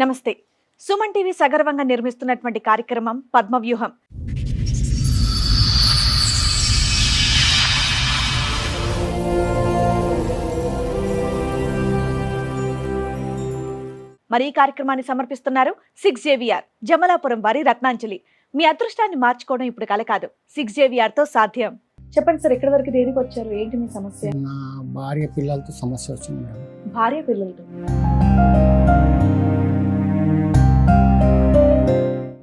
నమస్తే. సుమన్ టీవీ సగర్వంగా నిర్మిస్తున్నటువంటి కార్యక్రమం పద్మవ్యూహం. మరి ఈ కార్యక్రమాన్ని సమర్పిస్తున్నారు 6JVR జమలాపురం వారి రత్నాంజలి. మీ అదృష్టాన్ని మార్చుకోవడం ఇప్పుడు కల కాదు, 6JVR తో సాధ్యం. చెప్పండి సార్, ఎక్కడి వరకు దేనికి వచ్చారు? ఏంటి మీ సమస్య? నా భార్య పిల్లలతో సమస్య వచ్చింది మేడం. భార్య పిల్లలతో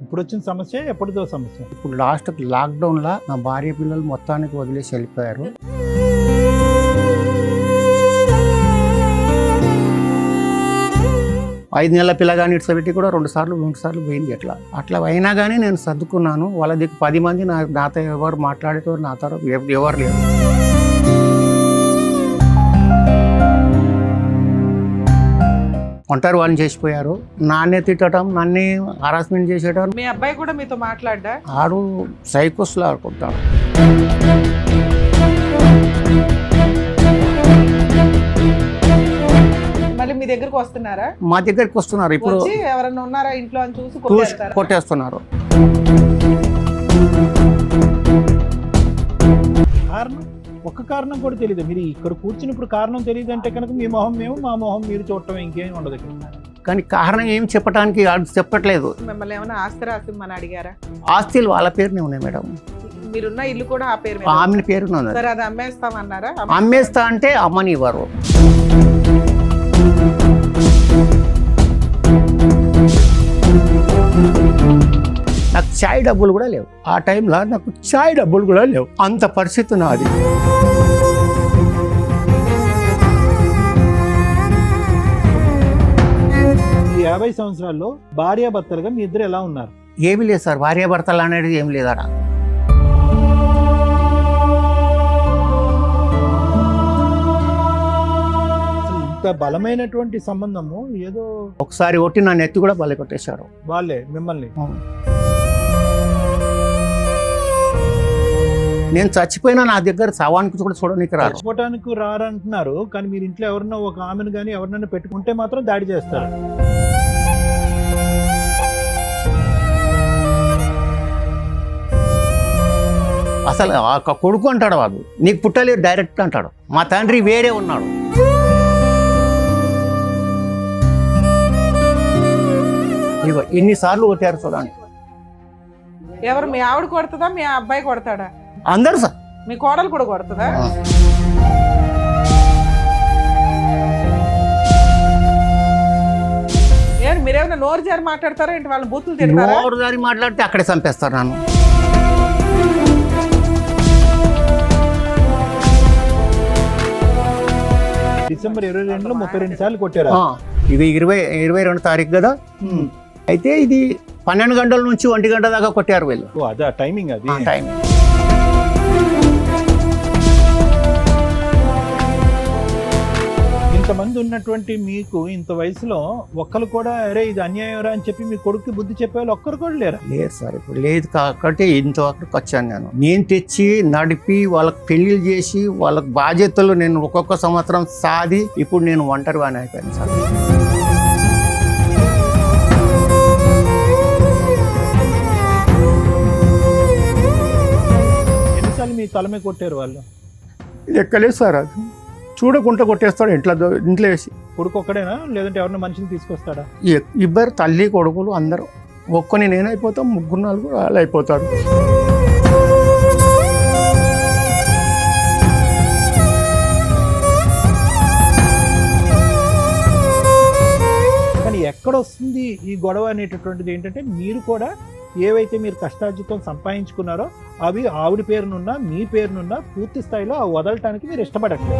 ఇప్పుడు వచ్చిన సమస్య ఎప్పటిదో సమస్య? ఇప్పుడు లాస్ట్ లాక్డౌన్లో నా భార్య పిల్లలు మొత్తానికి వదిలేసి వెళ్ళిపోయారు. ఐదు నెలల పిల్లగాని ఇడ్సబెట్టి కూడా 2 సార్లు పోయింది. అట్లా అయినా కానీ నేను సర్దుకున్నాను. వాళ్ళ దగ్గర 10 మంది నాతో ఎవరు మాట్లాడేటవారు, నాతో ఎవరు లేరు. ఒంటరి వాళ్ళని చేసిపోయారు. నాన్నే తిట్టడం, నన్నే హరాస్మెంట్ చేసేటం. మీ అబ్బాయి కూడా మీతో మాట్లాడ్డా? ఆడు సైకోస్లో ఆడుకుంటాడు. మళ్ళీ మీ దగ్గరకు వస్తున్నారా? మా దగ్గరికి వస్తున్నారు. ఇప్పుడు ఎవరన్నా ఉన్నారా ఇంట్లో అని చూసి కొట్టేస్తున్నారు. కారణం ఒక్క కారణం కూడా తెలియదు. మీరు ఇక్కడ కూర్చున్నప్పుడు కారణం తెలియదు అంటే కనుక మీ మొహం మేము, మా మొహం మీరు చూడటం, ఇంకేం ఉండదు. కానీ కారణం ఏం చెప్పడానికి చెప్పట్లేదు. మిమ్మల్ని ఏమైనా ఆస్తి రాసిమ్మని అడిగారా? ఆస్తులు వాళ్ళ పేరునే ఉన్నాయి మేడం. మీరున్న ఇల్లు కూడా ఆ పేరు ఆమె పేరునే ఉంది. సరే, అది అమ్మేస్తామన్నారా? అమ్మేస్తా అంటే అమ్మని ఇవ్వరు. నాకు చాయ్ డబ్బులు కూడా లేవు. ఆ టైంలో నాకు చాయ్ డబ్బులు కూడా లేవు. అంత పరిస్థితి నాది. ఈ 50 సంవత్సరాల్లో భార్యాభర్తలుగా మీ ఇద్దరు ఎలా ఉన్నారు? ఏమీ లేదు సార్, భార్యాభర్తలు అనేది ఏం లేదట. ఇంత బలమైనటువంటి సంబంధము ఏదో ఒకసారి ఒట్టి నా నెత్తి కూడా బలి కొట్టేశారు వాళ్ళే మిమ్మల్ని. నేను చచ్చిపోయినా నా దగ్గర శవానికి కూడా చూడడానికి రారు. చచ్చిపోవటానికి రారంటున్నారు, కానీ మీరు ఇంట్లో ఎవరన్నా ఒక ఆమెను కానీ ఎవరినైనా పెట్టుకుంటే మాత్రం దాడి చేస్తారు. అసలు ఆ కొడుకు అంటాడు, వాడు నీకు పుట్టలేదు డైరెక్ట్ అంటాడు. మా తండ్రి వేరే ఉన్నాడు. ఇగో ఎన్నిసార్లు కొట్టారు చూడండి. ఎవరు? మీ ఆవిడ కొడుతుందా, మీ అబ్బాయి కొడతాడా? అందరు సార్. మీ కోడలు కూడా కొడుతుందా? మీరేమైనా నోరు జారి మాట్లాడతారా ఏంటి? వాళ్ళని బూతులు తిడతారా? నోరు జారి మాట్లాడితే అక్కడే చంపేస్తారు నన్ను. డిసెంబర్ 22లో 32 సార్లు కొట్టారు. ఇది 22 తారీఖు కదా. అయితే ఇది 12 గంటల నుంచి 1 గంట దాకా కొట్టారు వీళ్ళు. అదే టైమింగ్. అది టైం. ఇంతమంది ఉన్నటువంటి మీకు ఇంత వయసులో ఒక్కరు కూడా అరే ఇది అన్యాయం అని చెప్పి మీ కొడుకు బుద్ధి చెప్పేవాళ్ళు ఒక్కరు కూడా లేరు? లేదు సార్, ఇప్పుడు లేదు కాబట్టి ఇంతవరకు వచ్చాను. నేను తెచ్చి నడిపి వాళ్ళకి పెళ్లి చేసి వాళ్ళకి బాధ్యతలు నేను ఒక్కొక్క సంవత్సరం సాది ఇప్పుడు నేను ఒంటరి వాడిని అయిపోయాను సార్. ఎన్నిసార్లు మీ తలమే కొట్టారు వాళ్ళు? లెక్కలేదు సార్. అది చూడకుండా కొట్టేస్తాడు ఇంట్లో వేసి. కొడుకు ఒక్కడేనా లేదంటే ఎవరిన మనిషిని తీసుకొస్తాడా? ఇద్దరు తల్లి కొడుకులు అందరూ. ఒక్కని నేనైపోతాం, 3-4 వాళ్ళు అయిపోతారు. కానీ ఎక్కడ వస్తుంది ఈ గొడవ అనేటటువంటిది? ఏంటంటే మీరు కూడా ఏవైతే మీరు కష్టార్జితం సంపాదించుకున్నారో అవి ఆవిడ పేరునున్నా మీ పేరునున్నా పూర్తి స్థాయిలో ఆ వదలటానికి మీరు ఇష్టపడట్లేదు.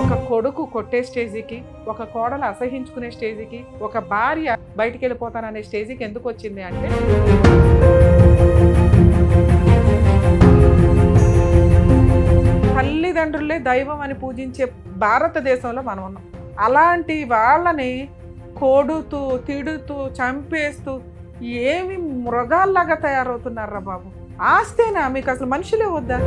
ఒక కొడుకు కొట్టే స్టేజీకి, ఒక కోడలు అసహించుకునే స్టేజీకి, ఒక భార్య బయటికి వెళ్ళిపోతాననే స్టేజీకి ఎందుకు వచ్చింది అంటే, తల్లిదండ్రులే దైవం అని పూజించే భారతదేశంలో మనం ఉన్నాం. అలాంటి వాళ్ళని కొడుతూ తిడుతూ చంపేస్తూ ఏమి మృగాల్లాగా తయారవుతున్నారా బాబు? ఆస్తేనా మీకు? అసలు మనుషులే వద్దా?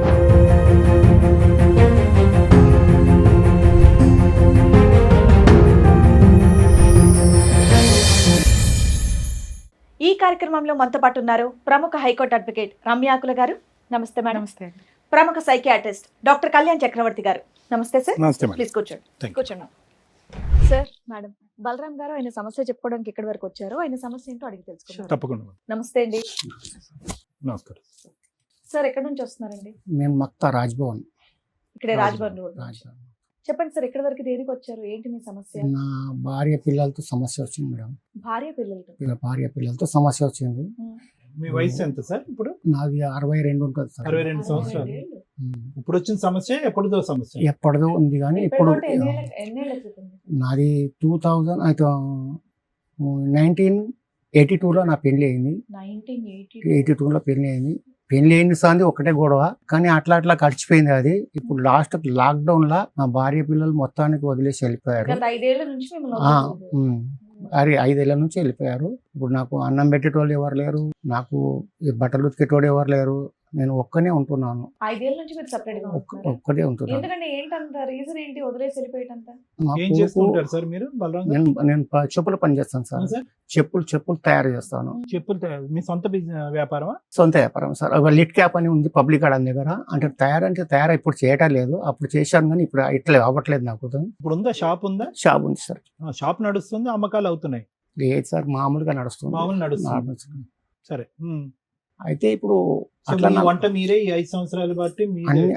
ఈ కార్యక్రమంలో మనతో పాటు ఉన్నారు ప్రముఖ హైకోర్టు అడ్వకేట్ రమ్యాకుల గారు. నమస్తే మేడం. నమస్తే. ప్రముఖ సైకియాట్రిస్ట్ డాక్టర్ కళ్యాణ్ చక్రవర్తి గారు. నమస్తే సార్. నమస్తే మేడం. ప్లీజ్ కూర్చోండి. Thank you. కూర్చోండి సార్. మేడం బలరాం గారు ఆయన సమస్య చెప్పుకోవడానికి ఇక్కడి వరకు వచ్చారు. ఆయన సమస్య ఏంటో అడిగి తెలుసుకుంటాం. తప్పకుండా మేడం. నమస్తే అండి. నమస్కారం. సార్ ఎక్కడి నుంచి వస్తున్నారండి? మేము మక్తా రాజ్భవన్. ఇక్కడే రాజ్భవన్ రోడ్. రాజ్భవన్. చెప్పండి సార్, ఎక్కడి వరకు దేనికి వచ్చారు? ఏంటి మీ సమస్య? నా భార్య పిల్లలతో సమస్య వచ్చింది మేడం. భార్య పిల్లలతో? భార్య పిల్లలతో సమస్య వచ్చింది. మీ వయసు ఎంత సార్? ఇప్పుడు నాది 62 ఉంటుంది సార్. 62 సంవత్సరాలు. ఇప్పుడు వచ్చిన సమస్య ఎప్పుడుదో సమస్య? ఎప్పటిదో ఉంది కానీ ఇప్పుడు ఎన్నేళ్ళ క్రితం? నాది 1982లో నా పెళ్లి అయింది. 82లో పెళ్లి అయింది. పెళ్లి అయిన సాంది ఒకటే గొడవ, కానీ అట్లా అట్లా గడిచిపోయింది అది. ఇప్పుడు లాస్ట్ లాక్డౌన్ లా నా భార్య పిల్లలు మొత్తానికి వదిలేసి వెళ్ళిపోయారు. 5 ఏళ్ల నుంచి అది 5 ఏళ్ల నుంచి వెళ్ళిపోయారు. ఇప్పుడు నాకు అన్నం పెట్టేటోళ్ళు ఎవరు లేరు, నాకు బట్టలు ఉతికేటోళ్ళు ఎవరు లేరు. నేను ఒక్కనే ఉంటున్నాను. 5 ఏళ్ల నుంచి మీరు సెపరేట్ గా ఉంటున్నారా? ఒక్కడే ఉంటున్నాను. ఎందుకంటే ఏంటంత రీజన్ ఏంటి వదిలేసి వెళ్ళిపోయేటంత? ఏం చేస్తుంటారు సార్ మీరు బలరాం గారు? నేను చెప్పులు పని చేస్తాను సార్. సార్ చెప్పులు తయారు చేస్తాను. చెప్పులు మీ సొంత వ్యాపారమా? సొంత వ్యాపారం సార్. లిట్ క్యాప్ అని ఉంది పబ్లిక్ గార్డెన్ దగ్గర. అంటే తయారు ఇప్పుడు చేయటం లేదు. అప్పుడు చేశాను కానీ ఇప్పుడు ఇట్లా అవ్వట్లేదు నాకు. ఇప్పుడు ఉందా? షాప్ ఉందా? షాప్ ఉంది సార్. షాప్ నడుస్తుంది, అమ్మకాలు అవుతున్నాయి? లేదు సార్, మామూలుగా నడుస్తుంది. మామూలు నడుస్తుంది. సరే. అయితే ఇప్పుడు సో అట్లా మీ వంట మీరే ఈ 5 సంవత్సరాలు బట్టి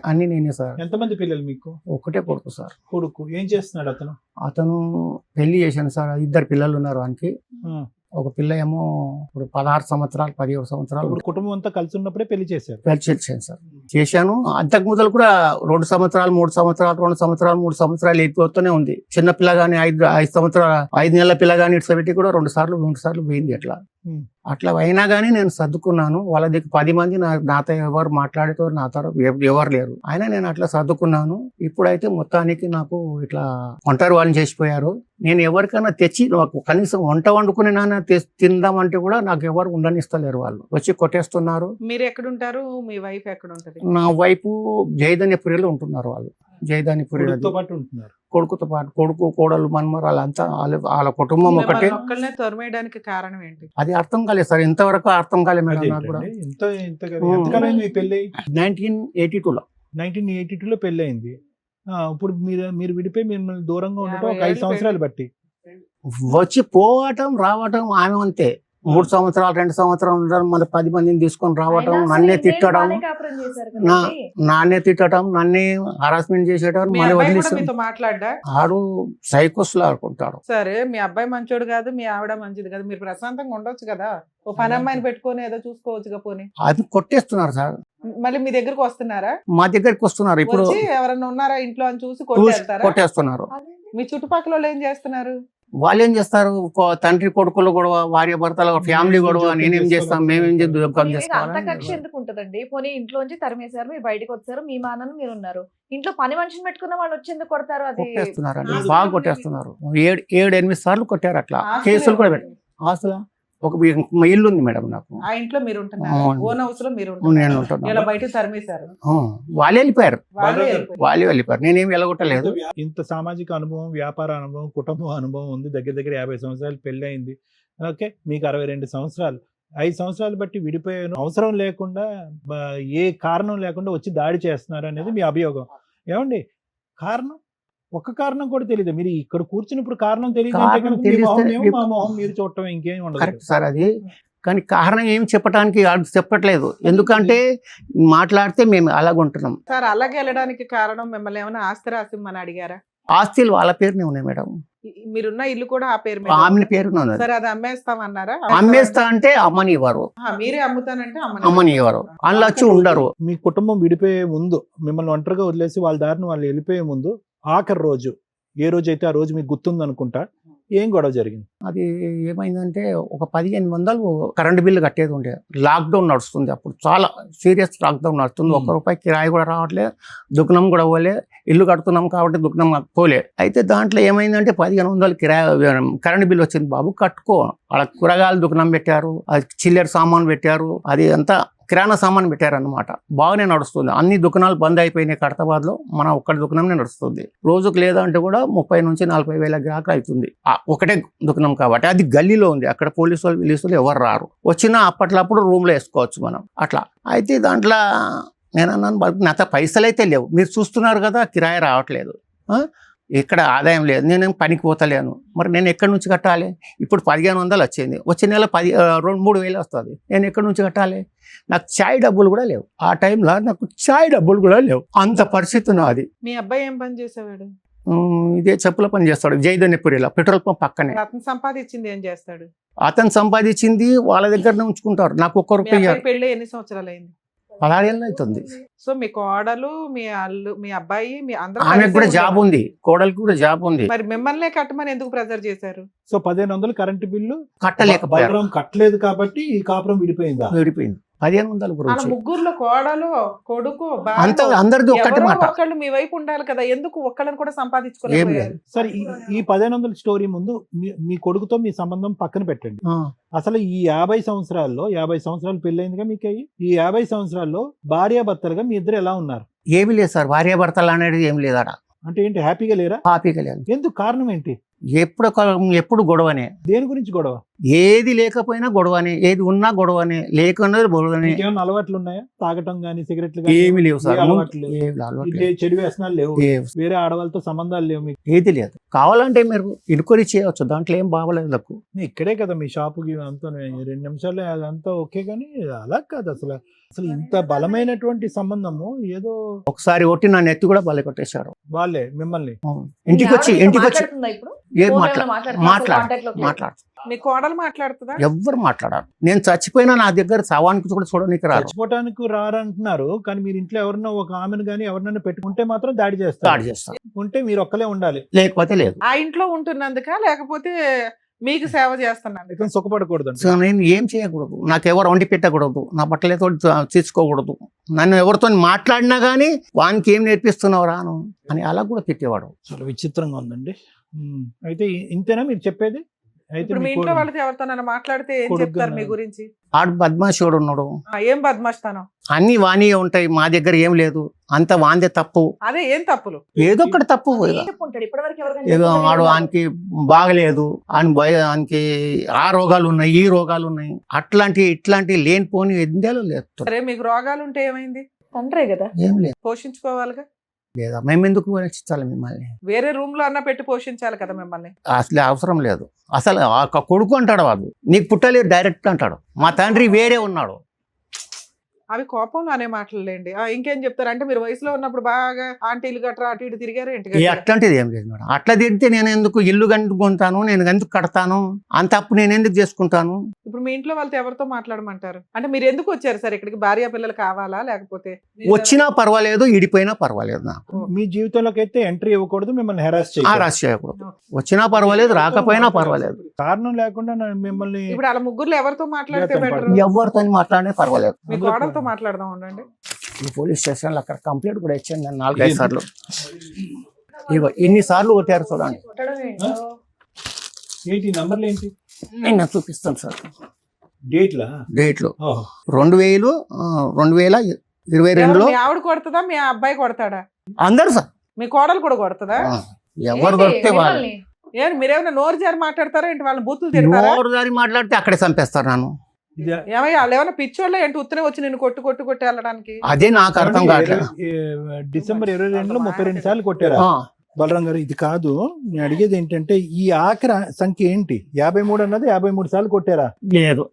అన్ని నేనే సార్. ఎంతమంది పిల్లలు మీకు? ఒకటే కొడుకు సార్. కొడుకు ఏం చేస్తున్నాడు అతను? అతను పెళ్లి చేశాను సార్. 2 పిల్లలు ఉన్నారు వానికి. ఒక పిల్ల ఏమో ఇప్పుడు 16 సంవత్సరాలు 17 సంవత్సరాలు. ఇప్పుడు కుటుంబం అంతా కలిసి ఉన్నప్పుడే పెళ్లి చేశారు? పెళ్లి చేశాను సార్. చేశాను. అంతకు మొదలు కూడా 2 సంవత్సరాలు 3 సంవత్సరాలు 2 సంవత్సరాలు 3 సంవత్సరాలు వెళ్ళిపోతూనే ఉంది. చిన్న పిల్ల గానీ 5 సంవత్సరాలు 5 నెలల పిల్ల గానీ ఇట్స్ పెట్టి కూడా 2 సార్లు 3 సార్లు పోయింది. అట్లా అయినా కానీ నేను సర్దుకున్నాను. వాళ్ళ దగ్గర 10 మంది నాతో ఎవరు మాట్లాడేతో నాతో ఎవరు లేరు. అయినా నేను అట్లా సర్దుకున్నాను. ఇప్పుడైతే మొత్తానికి నాకు ఇట్లా ఒంటరి వాళ్ళని చేసిపోయారు. నేను ఎవరికైనా తెచ్చి నాకు కనీసం వంట వండుకుని నాన్న తిందామంటే కూడా నాకు ఎవరు ఉండనిస్తలేరు. వాళ్ళు వచ్చి కొట్టేస్తున్నారు. మీరు ఎక్కడుంటారు? మీ వైఫ్ ఎక్కడ ఉంటది? నా వైపు జయధాన్యపురిలో ఉంటున్నారు. వాళ్ళు జయధాన్యపురి పాటు ఉంటున్నారు. కొడుకుతో పాటు కొడుకు కోడలు మనమరాలు అంతా వాళ్ళ కుటుంబం ఒకటే. ఒక్కళ్ళనే తరిమేయడానికి కారణం ఏంటి? అది అర్థం కాలేదు సార్. ఇంతవరకు అర్థం కాలేదు మేడం నాకు కూడా. ఎంతకాలం మీ పెళ్ళి? 1982లో. 1982లో పెళ్లి అయింది. ఇప్పుడు మీరు విడిపోయి మిమ్మల్ని దూరంగా ఉండటం ఒక 5 సంవత్సరాలు బట్టి. వచ్చి పోవటం రావటం ఆమె అంతే. 3 సంవత్సరాలు 2 సంవత్సరాలు ఉండడం, మళ్ళీ 10 మందిని తీసుకొని రావటం, నన్నే తిట్టడం, నాన్నే తిట్టడం, నన్నే హరాస్మెంట్ చేసేటం, మళ్ళీ వదిలేసి మాట్లాడా. ఆడు సైకోస్లో ఆడుకుంటాడు. సరే, మీ అబ్బాయి మంచోడు కాదు, మీ ఆవిడ మంచిది కాదు, మీరు ప్రశాంతంగా ఉండొచ్చు కదా. ఓ పని అమ్మాయిని పెట్టుకొని ఏదో చూసుకోవచ్చుగా. పోనీ అది కొట్టేస్తున్నారు సార్. మళ్ళీ మీ దగ్గరకు వస్తున్నారా? మా దగ్గరికి వస్తున్నారు. ఇప్పుడు ఎవరన్నా ఉన్నారా ఇంట్లో అని చూసి కొట్టేస్తున్నారు. మీ చుట్టుపక్కల వాళ్ళు ఏం చేస్తున్నారు? వాళ్ళు ఏం చేస్తారు? తండ్రి కొడుకులు గొడవ, భార్య భర్తల ఫ్యామిలీ గొడవ. నేనేం చేస్తాం, మేమేం అంత కక్ష ఎందుకు ఉంటదండి? పోనీ ఇంట్లోంచి తరిమేశారు, మీరు బయటకు వచ్చారు, మీ మానని మీరు ఉన్నారు. ఇంట్లో పని మనిషిని పెట్టుకున్న వాళ్ళు వచ్చి ఎందుకు కొడతారు? అది కొట్టేస్తున్నారు. బాగా కొట్టేస్తున్నారు. 7-8 సార్లు కొట్టారు. అట్లా కేసులు కూడా పెట్టారు. ఆస్తుల ఒక ఇల్లు ఉంది మేడం నాకు. ఆ ఇంట్లో మీరు ఉంటున్నారు? ఓన్ హౌస్ లో మీరు నేను ఉంటున్నాను. బయట తరిమేశారు. వాళ్ళే వెళ్ళిపోయారు. నేనేం వెళ్ళగొట్టలేదు. ఇంత సామాజిక అనుభవం, వ్యాపార అనుభవం, కుటుంబ అనుభవం ఉంది. దగ్గర 50 సంవత్సరాలు పెళ్లి అయింది. ఓకే, మీకు 62 సంవత్సరాలు. 5 సంవత్సరాలు బట్టి విడిపోయాను. అవసరం లేకుండా ఏ కారణం లేకుండా వచ్చి దాడి చేస్తున్నారు అనేది మీ అభియోగం. ఏమండి, కారణం ఒక్క కారణం కూడా తెలియదు. మీరు ఇక్కడ కూర్చున్నప్పుడు కారణం తెలియదు. మీరు చూడటం ఇంకేం ఉండదు సార్. అది కానీ కారణం ఏం చెప్పట్లేదు. ఎందుకంటే మాట్లాడితే మేము అలాగుంటున్నాం సార్. అలాగే వెళ్ళడానికి కారణం మిమ్మల్ని ఏమైనా ఆస్తి రాసిమ్మని అడిగారా? ఆస్తులు వాళ్ళ పేరునే ఉన్నాయి మేడం. మీరున్న ఇల్లు కూడా ఆ పేరు ఆమె పేరునే ఉన్నది. సరే, అది అమ్మేస్తామన్నారా? అమ్మేస్తా అంటే అమ్మని ఇవ్వరు. మీరే అమ్ముతానంటే అమ్మని ఇవ్వరు. అందులో వచ్చి ఉండరు. మీ కుటుంబం విడిపోయే ముందు, మిమ్మల్ని ఒంటరిగా వదిలేసి వాళ్ళ దారిని వాళ్ళు వెళ్ళిపోయే ముందు, ఆఖరి రోజు ఏ రోజు అయితే ఆ రోజు మీకు గుర్తుంది అనుకుంటా, ఏం గొడవ జరిగింది? అది ఏమైందంటే ఒక 1500 కరెంట్ బిల్లు కట్టేది ఉండే. లాక్డౌన్ నడుస్తుంది అప్పుడు. చాలా సీరియస్ లాక్డౌన్ నడుస్తుంది. ₹1 కిరాయి కూడా రావట్లే, దుకాణం కూడా పోలే. ఇల్లు కడుతున్నాం కాబట్టి దుకాణం పోలే. అయితే దాంట్లో ఏమైందంటే 1500 కిరాయి కరెంట్ బిల్లు వచ్చింది. బాబు కట్టుకో. వాళ్ళ కూరగాయలు దుకాణం పెట్టారు, అది చిల్లర సామాన్ పెట్టారు, అది అంతా కిరాణా సామాన్ పెట్టారనమాట. బాగానే నడుస్తుంది. అన్ని దుకాణాలు బంద్ అయిపోయినాయి ఖైరతాబాద్లో. మన ఒక్కటి దుకాణమే నడుస్తుంది. రోజుకు లేదంటే కూడా 30 నుంచి 40 వేల గ్రాహకులు అవుతుంది. ఒకటే దుకాణం కాబట్టి అది గల్లీలో ఉంది. అక్కడ పోలీసు వాళ్ళు ఎవరు రారు. వచ్చినా అప్పట్లప్పుడు రూమ్లో వేసుకోవచ్చు మనం అట్లా. అయితే దాంట్లో నేను అన్నాను, నాతో పైసలు అయితే లేవు, మీరు చూస్తున్నారు కదా కిరాయి రావట్లేదు, ఇక్కడ ఆదాయం లేదు, నేనేం పనికి పోతలేను, మరి నేను ఎక్కడి నుంచి కట్టాలి? ఇప్పుడు 1500 వచ్చింది, వచ్చే నెల 2-3 వేలు వస్తుంది, నేను ఎక్కడి నుంచి కట్టాలి? నాకు చాయ్ డబ్బులు కూడా లేవు. ఆ టైంలో నాకు చాయ్ డబ్బులు కూడా లేవు. అంత పరిస్థితి నాది. మీ అబ్బాయి ఏం పని చేసేవాడు? ఇదే చెప్పుల పని చేస్తాడు జైదన్నపురిలో, పెట్రోల్ పంప్ పక్కనే. అతను సంపాదించింది ఏం చేస్తాడు? అతను సంపాదించింది వాళ్ళ దగ్గరనే ఉంచుకుంటారు. నాకు ఒక్క మీ రూపాయి అబ్బాయి పెళ్ళి ఎన్ని సంవత్సరాలు అయింది? 16 ఏళ్ళు అవుతుంది. సో మీ కోడలు, మీ అల్లు, మీ అబ్బాయి, మీ అందరూ ఆమెకు కలిసే కూడా జాబ్ ఉండేవారు. ఉంది, కోడలికి కూడా జాబ్ ఉంది. మరి మిమ్మల్నే కట్టమని ఎందుకు ప్రెజర్ చేశారు? సో 1500 కరెంటు బిల్లు కట్టలేకపోయారు, బలరాం కట్టలేదు కాబట్టి ఈ కాపురం విడిపోయిందా? విడిపోయింది. 1500 వాళ్ళ గురించి ముగ్గురులో కోడలు, కొడుకు, అంత భార్య, అందరిది ఒక్కటి ఎవరో మాట. ఒకళ్ళు మీ వైపు ఉండాలి కదా, ఎందుకు ఒక్కళ్ళని కూడా ఏం సంపాదించుకోలేకపోయారు? లేదు. సరే ఈ 1500 స్టోరీ ముందు మీ కొడుకుతో మీ సంబంధం పక్కన పెట్టండి. అసలు ఈ 50 సంవత్సరాలు పెళ్ళైందిగా మీకు అయ్యి, ఈ 50 సంవత్సరాల్లో భార్యాభర్తలుగా మీ ఇద్దరు ఎలా ఉన్నారు? ఏమి లేదు సార్, భార్యాభర్తలు అనేది ఏం లేదు అక్కడ. అంటే ఏంటి, హ్యాపీగా లేరా? హ్యాపీగా లేదు. ఎందుకు, కారణం ఏంటి? ఎప్పుడు గొడవనే, దేని గురించి గొడవ? ఏది లేకపోయినా గొడవనే, ఏది ఉన్నా గొడవనే, లేకున్నా గొడవనే. ఏమైనా అలవాట్లు ఉన్నాయా? తాగటం గానీ, సిగరెట్లు ఏమి లేవు సార్, అలవాట్లు ఏమి అలవాటు లేదు. చెడు వ్యసనాలు లేవు, ఏం వేరే ఆడవాళ్ళతో సంబంధాలు లేవు మీకు? ఏది లేదు. కావాలంటే మీరు ఇనుకొని చేయవచ్చు, దాంట్లో ఏం బాగలేదు నాకు. ఇక్కడే కదా మీ షాపుకి అంతా 2 నిమిషాలు అదంతా ఓకే, కానీ అలా కాదు. అసలు ఇంత బలమైనటువంటి సంబంధము ఏదో ఒకసారి ఒట్టి నా నెత్తి కూడా బలి కొట్టేశారు వాళ్ళే మిమ్మల్ని. ఇంటికి వచ్చి మాట్లాడుతుందా ఇప్పుడు? ఏం ఫోన్ మాట్లాడు ఏమైనా మాట్లాడుతుందా? అసలు contact లోకి లేదు. మాట్లాడు మీ కోడలు మాట్లాడుతుందా? ఎవ్వరు మాట్లాడారు. నేను చచ్చిపోయినా నా దగ్గర శవానికి కూడా చూడడానికి రారు. చచ్చిపోవటానికి రారంటున్నారు, కానీ మీరు ఇంట్లో ఎవరన్నా ఒక ఆమెను కానీ ఎవరినైనా పెట్టుకుంటే మాత్రం దాడి దాడి చేస్తారు. చేస్తాను, ఉంటే మీరు ఒక్కలే ఉండాలి, లేకపోతే లేదు. ఆ ఇంట్లో ఉంటున్నందుక, లేకపోతే మీకు సేవ చేస్తున్నందుక? ఇక సుఖపడకూడదు అంటే. సో నేను ఏం చేయకూడదు, నాకు ఎవరు వండి పెట్టకూడదు, నా బట్టలతో తీసుకోకూడదు, నన్ను ఎవరితో మాట్లాడినా కానీ వానికి ఏం నేర్పిస్తున్నావు రాను అని అలా కూడా తిట్టేవాడు. చాలా విచిత్రంగా ఉందండి. అయితే ఇంతేనా మీరు చెప్పేది? అయితే ఇప్పుడు మీ మీ ఇంట్లో కొడుకు- వాళ్ళతో ఎవరితో మాట్లాడితే ఏం కొడుకు చెప్తారు మీ గాని- గురించి? ఆడు బద్మాషుడు ఉన్నాడు, ఏం బద్మాస్తాను? అన్ని వాణియే ఉంటాయి, మా దగ్గర ఏం లేదు, అంత వాందే తప్పు, అదే ఏం తప్పులు? ఏదో ఒకటి తప్పు. ఏం చెప్పుంటాడు ఇప్పటివరకు? ఎవరికైనా ఏదో చెప్పుంటాడు? వాడు ఆయనకి బాగలేదు, ఆయనకి ఆ రోగాలు ఉన్నాయి, ఈ రోగాలు ఉన్నాయి, ఇట్లాంటి లేనిపోని ఎందేలో లేదు. సరే, మీకు రోగాలు ఉంటే ఏమైంది? తండ్రే కదా. ఏం లేదు పోషించుకోవాలిగా. లేదా, మేము ఎందుకు రక్షించాలి మిమ్మల్ని? వేరే రూమ్ లో అన్నా పెట్టి పోషించాలి కదా మిమ్మల్ని. అసలు అవసరం లేదు. అసలు ఆ కొడుకు అంటాడు, వాడు నీకు పుట్టలేదు డైరెక్ట్ అంటాడు, మా తండ్రి వేరే ఉన్నాడు. అవి కోపంలో అనే మాటలేండి. ఇంకేం చెప్తారు అంటే, మీరు వయసులో ఉన్నప్పుడు బాగా ఆంటీలు గట్రా అటు ఇటు తిరిగారు ఏంటి? అట్లాంటిది ఏం లేదు మేడం. అట్లా తిడితే నేను ఎందుకు ఇల్లు కట్టుకుంటాను, నేను ఎందుకు కడతాను, అంత అప్పు నేను ఎందుకు చేసుకుంటాను? ఇప్పుడు మీ ఇంట్లో వాళ్ళతో ఎవరితో మాట్లాడమంటారు? అంటే మీరు ఎందుకు వచ్చారు సార్ ఇక్కడికి? భార్య పిల్లలు కావాలా, లేకపోతే వచ్చినా పర్వాలేదు, ఇడిపోయినా పర్వాలేదు, నాకు మీ జీవితంలోకి అయితే ఎంట్రీ ఇవ్వకూడదు, మిమ్మల్ని హెరాస్ చేయాలి. రాసి చేయకూడదు. వచ్చినా పర్వాలేదు, రాకపోయినా పర్వాలేదు, కారణం లేకుండా మిమ్మల్ని ఇప్పుడు అలా ముగ్గురులో ఎవరితో మాట్లాడితే జీవితం బెటర్? ఎవరితో మాట్లాడినా పర్వాలేదు. మీ కోడలతో మాట్లాడదాం ఉండండి. ఈ పోలీస్ స్టేషన్లో అక్కడ కంప్లైంట్ కూడా ఇచ్చాను నేను 4-5 సార్లు. ఇగో ఇన్నిసార్లు కొట్టారు చూడండి. కొట్టడం ఏంటో. ఏంటి నంబర్లు ఏంటి? నేను చూపిస్తాను సార్ డేట్లా? డేట్లు 2022లో మీ ఆవిడ కొడుతుందా, మీ అబ్బాయి కొడతాడా? అందరు సార్, మీ కోడలు కూడా కొడుతుందా? ఎవరు ఏంటి? దొరికితే వాళ్ళు. మిమ్మల్ని? ఏం మీరేమైనా నోరు జారి మాట్లాడతారా ఏంటి? వాళ్ళని బూతులు తిడతారా? నోరు దారి మాట్లాడితే అక్కడే చంపేస్తారు నన్ను. ఏమయ్యా, వాళ్ళు ఏమైనా పిచ్చోళ్ళ ఏంటి? ఉత్తనే వచ్చి నేను కొట్టు వెళ్ళడానికి? అదే నాకు అర్థం కావట్లేదు. డిసెంబర్ 22లో 32 సార్లు కొట్టారా? ఆ, బలరాం గారు, ఇది కాదు నేను అడిగేది ఏంటంటే, ఈ ఆఖరి సంఖ్య ఏంటి? 53 అన్నది 53 సార్లు కొట్టారా? లేదు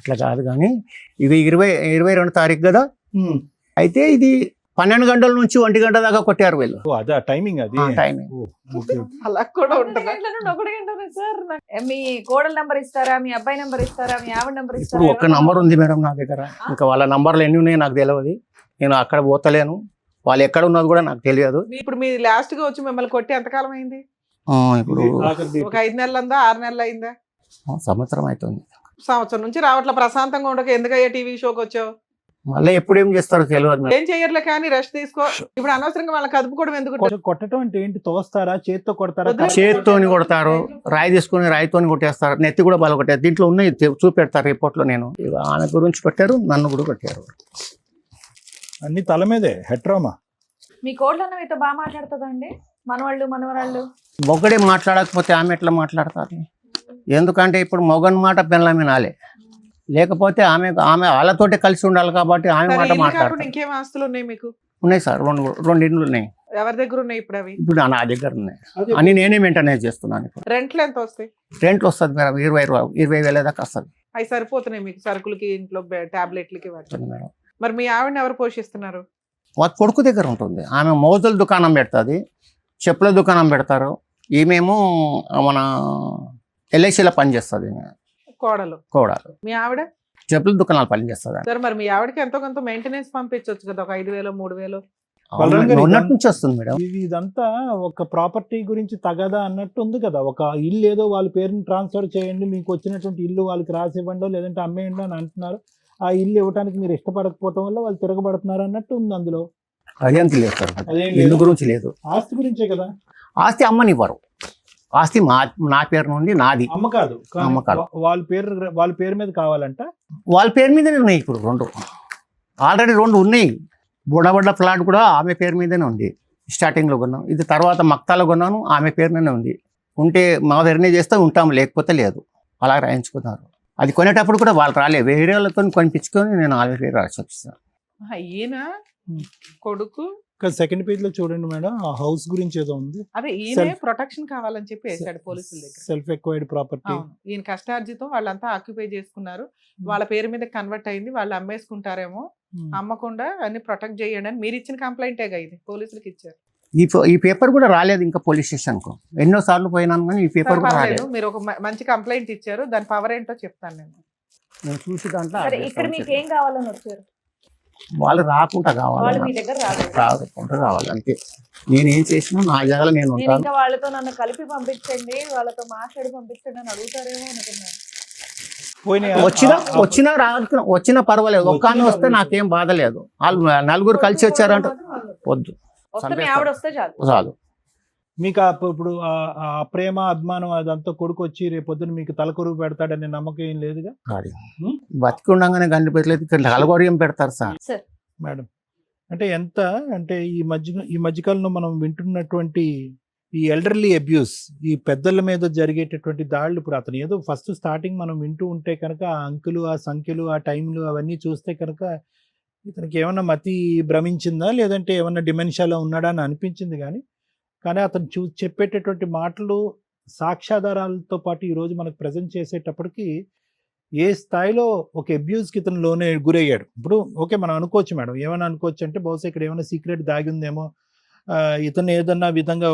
అట్లా కాదు, కానీ ఇది 22 తారీఖు కదా, అయితే ఇది 12 గంటల నుంచి 1 గంట దాకా కొట్టారు వీళ్ళు. ఓ, అదా టైమింగ్ అది. టైమింగ్. ఓ, ఓకే, ఓకే. అలా కూడా ఒకటి ఉంటుందా? గంటల నుండి ఒకటి గంటనే సార్. మీ కోడల నంబర్ ఇస్తారా, మీ అబ్బాయి నంబర్ ఇస్తారా, మీ ఆవిడ నంబర్ ఇప్పుడు ఇస్తారా? ఒక్క నంబర్ ఉంది మేడం నా దగ్గర, ఇంకా వాళ్ళ నంబర్లు ఎన్ని ఉన్నాయో నాకు తెలియదు, నేను అక్కడ పోతలేను, వాళ్ళు ఎక్కడ ఉన్నది కూడా నాకు తెలియదు. ఇప్పుడు మీ లాస్ట్ గా వచ్చి మిమ్మల్ని కొట్టి ఎంతకాలం అయింది? ఇప్పుడు ఆఖరి డేట్. ఒక 5 నెలలు ఉందా, 6 నెలలు అయిందా? సంవత్సరం అవుతుంది. సంవత్సరం నుంచి రావట్లే, ప్రశాంతంగా ఉండక ఎందుకయ్యా టీవీ షోకి వచ్చావు? మళ్ళీ ఎప్పుడు ఏం చేస్తారో తెలియదు మేడం. ఏం చెయ్యర్లే కానీ రెస్ట్ తీసుకో. ఇప్పుడు అనవసరంగా వాళ్ళకి కదుపుకోవడం ఎందుకు? కొట్టడం అంటే ఏంటి? తోస్తారా, చేత్తో కొడతారా? వదిలేయ్. చేతితోని కొడతారు, రాయి తీసుకుని రాయితోని కొట్టేస్తారు, నెత్తి కూడా బల కొట్టారు. దీంట్లో ఉన్నాయి చూపెడతారు రిపోర్ట్ లో. నేను ఇక ఆమె గురించి పెట్టారు, నన్ను కూడా పెట్టారు. అన్ని తల మీదే హెట్రోమా. మీ కోడలన్న మీతో బాగా మాట్లాడుతుందండి? మనవాళ్ళు మనవరాళ్ళు మొగడే మాట్లాడకపోతే ఆమె ఎట్లా మాట్లాడతారు? ఎందుకంటే ఇప్పుడు మొగన్ మాట పెళ్ళామే నాలే, లేకపోతే ఆమె వాళ్ళతోటే కలిసి ఉండాలి కాబట్టి ఆమె సరే, మాట ఇల్లు కాకుండా మాట్లాడతారు. ఇంకేం ఆస్తులు ఉన్నాయి మీకు? ఉన్నాయి సార్, రెండు ఇండ్లు ఉన్నాయి. ఎవరి దగ్గర ఉన్నాయి ఇప్పుడు అవి? ఇప్పుడు నా దగ్గర ఉన్నాయి అని నేనే మెయింటైన్ చేస్తున్నాను. ఇప్పుడు రెంట్లు ఎంత వస్తాయి? రెంట్లు వస్తుంది మేడం, 20,000 దాకా వస్తుంది అవి సరిపోతున్నాయి మీకు సరుకులకి, ఇంట్లో టాబ్లెట్లకి వాటికి? మేడం. మరి మీ ఆవిడని ఎవరు పోషిస్తున్నారు? వాళ్ళ కొడుకు దగ్గర ఉంటుంది. ఆమె మోజుల దుకాణం పెడుతుంది, చెప్పుల దుకాణం పెడతారు. ఈమెమో మన ఎల్ఐసిలో పనిచేస్తుంది. కోడలు. కోడలు మీ ఆవిడ చెప్పుల దుకాణాలు పనిచేస్తుంది. సరే, మరి మీ ఆవిడకి ఎంతో కొంత మెయింటెనెన్స్ పంపించవచ్చు కదా, ఒక 5,000 3,000. ఉన్నట్టు నుంచి వస్తుంది మేడం. ఇదంతా ఒక ప్రాపర్టీ గురించి తగదా అన్నట్టు ఉంది కదా. ఒక ఇల్లు ఏదో వాళ్ళ పేరుని ట్రాన్స్ఫర్ చేయండి, మీకు వచ్చినటువంటి ఇల్లు వాళ్ళకి రాసి ఇవ్వండి, లేదంటే అమ్మేయండి అని అంటున్నారు. ఆ ఇల్లు ఇవ్వడానికి మీరు ఇష్టపడకపోవడం వల్ల వాళ్ళు తిరగబడుతున్నారు అన్నట్టు ఉంది అందులో. అదేంత లేదు సార్, అదేం ఇల్లు లేదు. గురించి లేదు. ఆస్తి గురించే కదా. ఆస్తి అమ్మనివ్వరు, ఆస్తి నా పేరు నుండి నాది. అమ్మ కాదు, కానీ అమ్మ కాదు. వాళ్ళ పేరు మీద కావాలంట. వాళ్ళ పేరు మీదనే ఉన్నాయి ఇప్పుడు ఆల్రెడీ 2 ఉన్నాయి. బుడబడ్డ ఫ్లాట్ కూడా ఆమె పేరు మీదనే ఉంది. స్టార్టింగ్లో కొన్నాం, ఇది తర్వాత మక్తాలో కొన్నాను, ఆమె పేరునే ఉంది. ఉంటే మా వెర్నే చేస్తే ఉంటాము, లేకపోతే లేదు. అలా రాయించుకున్నారు. అది కొనేటప్పుడు కూడా వాళ్ళు రాలేదు, వేరే వాళ్ళతో కొనిపించుకొని నేను ఆల్రెడీ రాసి వచ్చేసాను. ఈయన కొడుకు సెకండ్ పేజ్ లో చూడండి మేడం, ఆ హౌస్ గురించి ఏదో ఉంది. అదే ఈయన ప్రొటెక్షన్ కావాలని చెప్పి వేసాడు పోలీసుల దగ్గర. Self acquired property. అవును, ఈయన కష్టార్జితం వాళ్ళంతా ఆక్యుపై చేసుకున్నారు, వాళ్ళ పేరు మీద కన్వర్ట్ అయింది, వాళ్ళు అమ్మేసుకుంటారేమో, అమ్మకుండా అన్ని ప్రొటెక్ట్ చేయండి అని మీరు ఇచ్చిన కంప్లైంటేగా ఇది పోలీసులకు ఇచ్చారు. ఈ పేపర్ కూడా రాలేదు ఇంకా పోలీస్ స్టేషన్కు. ఎన్నో సార్లు పోయినాను కానీ ఈ పేపర్ కూడా పర్వాలేదు, రాలేదు. మీరు ఒక మంచి కంప్లైంట్ ఇచ్చారు, దాని పవర్ ఏంటో చెప్తాను నేను. నేను చూసి దాంట్లో సరే, ఇక్కడ మీకు ఏం కావాలని వచ్చారు? వాళ్ళు రాకుండా వాళ్ళు కావాలి, మీ దగ్గర రాలేదు. రాకుండా కావాలి అంతే. నేనేం చేసినా నా జాగాలో నేను నేను ఉంటాను. ఇంకా వాళ్ళతో నన్ను కలిపి పంపించండి, వాళ్ళతో మాట్లాడి పంపించండి అని అడుగుతారేమో అనుకున్నాను. వచ్చినా వచ్చినా పర్వాలేదు, ఒక్క ఆమె వస్తే నాకేం బాధ లేదు. వాళ్ళు 4 కలిసి వచ్చారంట వద్దు, వస్తే మీ ఆవిడ వస్తే చాలు. చాలు. మీకు ఇప్పుడు ఆ ప్రేమ అభిమానం అదంతా కొడుకు వచ్చి రేపొద్దున మీకు తలకొరుగు పెడతాడనే నమ్మకం ఏం లేదుగా. బతికి ఉండగానే కనిపించలేదు, కలగొరియం పెడతారు సార్. మేడం అంటే ఎంత అంటే ఈ మధ్యకాలంలో మనం వింటున్నటువంటి ఈ ఎల్డర్లీ అబ్యూస్, ఈ పెద్దల మీద జరిగేటటువంటి దాడులు, ఇప్పుడు అతను ఏదో ఫస్ట్ స్టార్టింగ్ మనం వింటూ ఉంటే కనుక ఆ అంకులు, ఆ సంఖ్యలు, ఆ టైంలు అవన్నీ చూస్తే కనుక ఇతనికి ఏమన్నా మతి భ్రమించిందా, లేదంటే ఏమన్నా డిమెన్షియాలో ఉన్నాడా అని అనిపించింది. కానీ అతను చెప్పేటటువంటి మాటలు సాక్ష్యాధారాలతో పాటు ఈరోజు మనకు ప్రజెంట్ చేసేటప్పటికి ఏ స్థాయిలో ఒక అబ్యూస్కి ఇతను లోనే గురయ్యాడు. ఇప్పుడు ఓకే, మనం అనుకోవచ్చు మేడం, ఏమైనా అనుకోవచ్చు అంటే బహుశా ఇక్కడ ఏమైనా సీక్రెట్ దాగి ఉందేమో, ఇతను ఏదన్నా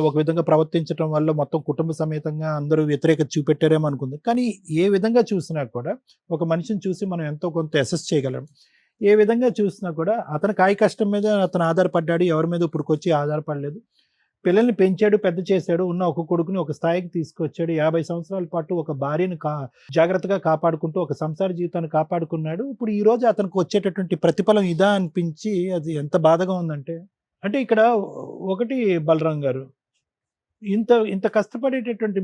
ఒక విధంగా ప్రవర్తించడం వల్ల మొత్తం కుటుంబ సమేతంగా అందరూ వ్యతిరేకత చూపెట్టారేమో అనుకుంది. కానీ ఏ విధంగా చూసినా కూడా ఒక మనిషిని చూసి మనం ఎంతో కొంత అసెస్ చేయగలం. ఏ విధంగా చూసినా కూడా అతను కాయ కష్టం మీద అతను ఆధారపడ్డాడు, ఎవరి మీద ఇప్పుడుకొచ్చి ఆధారపడలేదు. పిల్లల్ని పెంచాడు, పెద్ద చేశాడు, ఉన్న ఒక కొడుకుని ఒక స్థాయికి తీసుకొచ్చాడు. 50 సంవత్సరాల పాటు ఒక భార్యను జాగ్రత్తగా కాపాడుకుంటూ ఒక సంసార జీవితాన్ని కాపాడుకున్నాడు. ఇప్పుడు ఈ రోజు అతనికి వచ్చేటటువంటి ప్రతిఫలం ఇదా అనిపించి అది ఎంత బాధగా ఉందంటే, అంటే ఇక్కడ ఒకటి బలరాం గారు, ఇంత కష్టపడేటటువంటి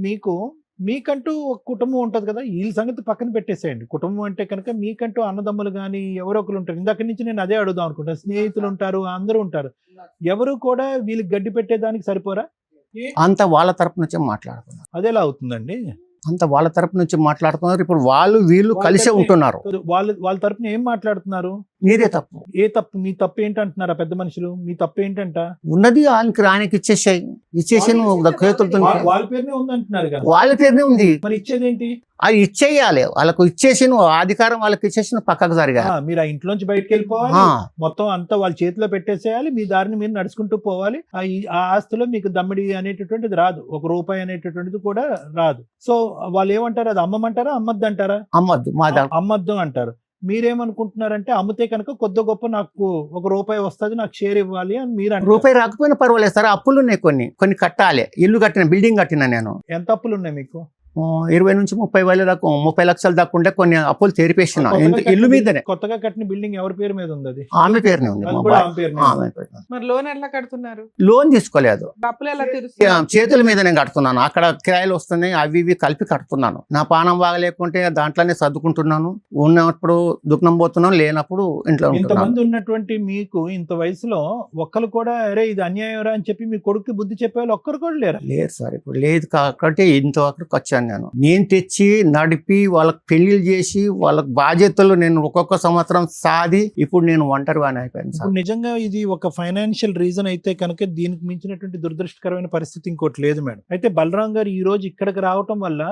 మీకంటూ ఒక కుటుంబం ఉంటుంది కదా, వీళ్ళ సంగతి పక్కన పెట్టేసేయండి. కుటుంబం అంటే కనుక మీకంటూ అన్నదమ్ములు కానీ ఎవరో ఒకరు ఉంటారు. ఇందాక నుంచి నేను అదే అడుగుదాం అనుకుంటాను. స్నేహితులు ఉంటారు, అందరూ ఉంటారు. ఎవరు కూడా వీళ్ళకి గడ్డి పెట్టేదానికి సరిపోరా? అంత వాళ్ళ తరపు నుంచి మాట్లాడుతున్నారు. అదేలా అవుతుందండి? అంత వాళ్ళ తరపు నుంచి మాట్లాడుతున్నారు. ఇప్పుడు వీళ్ళు కలిసే ఉంటున్నారు. వాళ్ళ తరపున ఏం మాట్లాడుతున్నారు? మీదే తప్పు. ఏ తప్పు? మీ తప్పు ఏంటంటున్నారా పెద్ద మనుషులు? మీ తప్పు ఏంటంట? ఉన్నది ఆయనకి ఇచ్చేసాయి, చేతులతో వాళ్ళ పేరునే ఉంది అంటున్నారు కదా. వాళ్ళ పేరునే ఉంది, మరి ఇచ్చేదేంటి? అది ఇచ్చేయాలి. వాళ్ళకు ఇచ్చేసి అధికారం వాళ్ళకి ఇచ్చేసి పక్కకు జరిగా మీరు ఆ ఇంట్లోంచి బయటకు వెళ్ళిపోవాలి, మొత్తం అంతా వాళ్ళ చేతిలో పెట్టేసేయాలి, మీ దారిని మీరు నడుచుకుంటూ పోవాలి. ఆ ఆస్తిలో మీకు దమ్మిడి అనేటటువంటిది రాదు, ₹1 అనేటటువంటిది కూడా రాదు. సో వాళ్ళు ఏమంటారు, అది అమ్మమంటారా అమ్మద్దు అంటారా? అమ్మద్దు అంటారు. మీరేమనుకుంటున్నారంటే అమ్మితే కనుక కొద్ది గొప్ప నాకు ₹1 వస్తుంది, నాకు షేర్ ఇవ్వాలి అని మీరు అంటారు. ₹1 రాకపోయినా పర్వాలేదు సార్, అప్పులు ఉన్నాయి, కొన్ని కట్టాలి. ఇల్లు కట్టిన, బిల్డింగ్ కట్టిన. నేను ఎంత అప్పులు ఉన్నాయి మీకు? 20 నుంచి 30 వేల దాకా 30 లక్షల దాకా ఉంటే కొన్ని అప్పులు తెరిపేసిన ఇల్లు మీదనే. కొత్తగా కట్టిన బిల్డింగ్ ఎవరి పేరు మీద ఉంది అది? ఆమె పేరునే ఉంది. అది మా కూడా బావ- ఆమె పేరు మీద. ఆమె పేరునే. మరి లోన్ ఎట్లా కడుతున్నారు? లోన్ తీసుకోలేదు, అప్పులు ఎలా తీరుస్తున్నారు? చేతుల మీదనే కడుతున్నాను. అక్కడ కిరాయిలు వస్తున్నాయి, అవి ఇవి కలిపి కడుతున్నాను. నా పానం బాగలేకుంటే దాంట్లోనే సర్దుకుంటున్నాను. ఉన్నప్పుడు దుఃఖం పోతున్నాను, లేనప్పుడు ఇంట్లో ఉంటున్నాను. ఇంతమంది ఉన్నటువంటి మీకు ఇంత వయసులో ఒక్కరు కూడా అరే ఇది అన్యాయం రా అని చెప్పి మీ కొడుకు బుద్ధి చెప్పే వాళ్ళు ఒక్కరు కూడా లేరు. లేదు సార్, ఇప్పుడు లేదు కాబట్టి ఇంతవరకు వచ్చాను. నేను తెచ్చి నడిపి వాళ్ళకి పెళ్లిళ్ళు చేసి వాళ్ళకి బాధ్యతలు నేను ఒక్కొక్క సంవత్సరం సాది ఇప్పుడు నేను ఒంటరివాణి అయిపోయాను సార్. ఇప్పుడు నిజంగా ఇది ఒక ఫైనాన్షియల్ రీజన్ అయితే కనుక దీనికి మించినటువంటి దురదృష్టకరమైన పరిస్థితి ఇంకోటి లేదు మేడం. అయితే బలరాం గారు ఈ రోజు ఇక్కడికి రావటం వల్ల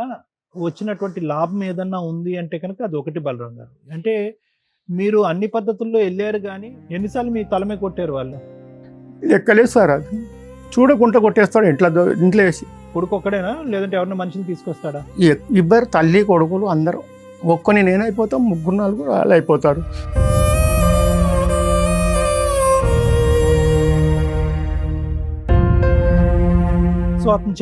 వచ్చినటువంటి లాభం ఏదన్నా ఉంది అంటే కనుక అది ఒకటి. బలరాం గారు అంటే మీరు అన్ని పద్ధతుల్లో వెళ్ళారు, కానీ ఎన్నిసార్లు మీ తలమే కొట్టారు వాళ్ళు? ఎక్కలేదు సార్, అది చూడకుండా కొట్టేస్తాడు ఇంట్లో వేసి. కొడుకు ఒక్కడేనా లేదంటే ఎవరిన మనిషిని తీసుకొస్తాడా? ఇద్దరు తల్లి కొడుకులు అందరూ ఒక్కని నేనైపోతాం, 3-4 వాళ్ళు అయిపోతారు. సో అతను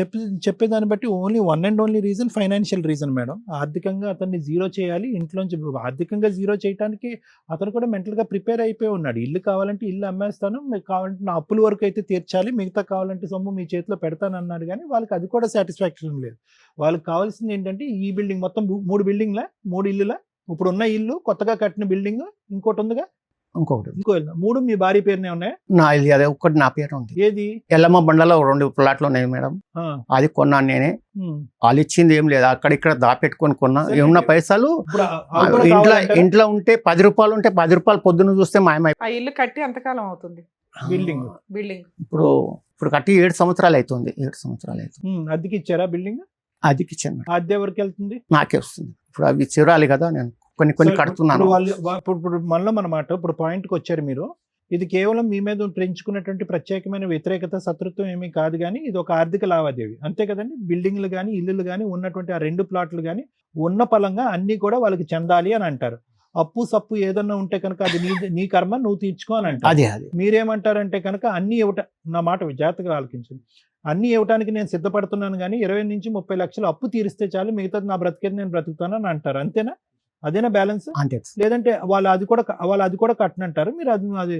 చెప్పేదాన్ని బట్టి only one and only reason financial reason madam. ఆర్థికంగా అతన్ని జీరో చేయాలి. ఇంట్లోంచి ఆర్థికంగా జీరో చేయడానికి అతను కూడా మెంటల్గా ప్రిపేర్ అయిపోయి ఉన్నాడు. ఇల్లు కావాలంటే ఇల్లు అమ్మేస్తాను, మీకు కావాలంటే నా అప్పుల వరకు అయితే తీర్చాలి, మిగతా కావాలంటే సొమ్ము మీ చేతిలో పెడతాను అన్నాడు. కానీ వాళ్ళకి అది కూడా సాటిస్ఫాక్షన్ లేదు. వాళ్ళకి కావాల్సింది ఏంటంటే ఈ బిల్డింగ్ మొత్తం 3 బిల్డింగ్లా 3 ఇల్లులా? ఇప్పుడు ఉన్న ఇల్లు, కొత్తగా కట్టిన బిల్డింగ్, ఇంకోటి ఉందిగా ఇంకొకటి ఇంకో ఇల్లు, 3 మీ భార్య పేరునే ఉన్నాయా? నా ఇల్లు అదే ఒక్కటి నా పేరు ఉంది. ఏది? ఎల్లమ్మ బండలో 2 ప్లాట్లు ఉన్నాయి మేడం. ఆ, అది కొన్నాను నేనే. ఉమ్. వాళ్ళు ఇచ్చింది ఏం లేదు, అక్కడ ఇక్కడ దాపెట్టుకొని కొన్నా. ఉన్న పైసలు ఇప్పుడు అవి కూడా ఇంట్లో కావాలంటారా? ఇంట్లో ఉంటే 10 రూపాయలు ఉంటే 10 రూపాయలు పొద్దున్న చూస్తే మాయమై. ఆ ఇల్లు కట్టి ఎంతకాలం అవుతుంది? బిల్డింగ్ ఇప్పుడు కట్టి 7 సంవత్సరాలు అవుతుంది. 7 సంవత్సరాలు అవుతుంది. అద్దెకి ఇచ్చారా బిల్డింగ్? అదికి ఇచ్చాను మేడం. అద్దె ఎవరికి వెళ్తుంది? నాకే వస్తుంది. ఇప్పుడు అవి చిరాలి కదా, నేను కొన్ని సో కడుతున్నాను. ఇప్పుడు వాళ్ళు ఇప్పుడు మనలో అన్నమాట. ఇప్పుడు పాయింట్కి వచ్చారు మీరు. ఇది కేవలం మీ మీద పెంచుకున్నటువంటి ప్రత్యేకమైన వ్యతిరేకత, శత్రుత్వం ఏమీ కాదు, కానీ ఇది ఒక ఆర్థిక లావాదేవీ అంతే కదండి. బిల్డింగ్లు కానీ ఇల్లులు కానీ ఉన్నటువంటి ఆ 2 ప్లాట్లు కానీ ఉన్న పలంగా అన్ని కూడా వాళ్ళకి చెందాలి అని అంటారు. అప్పు సప్పు ఏదన్నా ఉంటే కనుక అది నీ కర్మ, నువ్వు తీర్చుకో అని అంటారు. అదే మీరేమంటారంటే కనుక అన్ని నా మాట జాగ్రత్తగా ఆలకించండి. అన్ని ఇవ్వడానికి నేను సిద్ధపడుతున్నాను, కానీ 20 నుంచి 30 లక్షలు అప్పు తీరిస్తే చాలు, మిగతాది నా బ్రతికేది నేను బ్రతుకుతాను అని అంటారు. అంతేనా? అదేనా బ్యాలెన్స్? అంతే. లేదంటే వాళ్ళు అది కూడా కట్టనంటారు మీరు. అది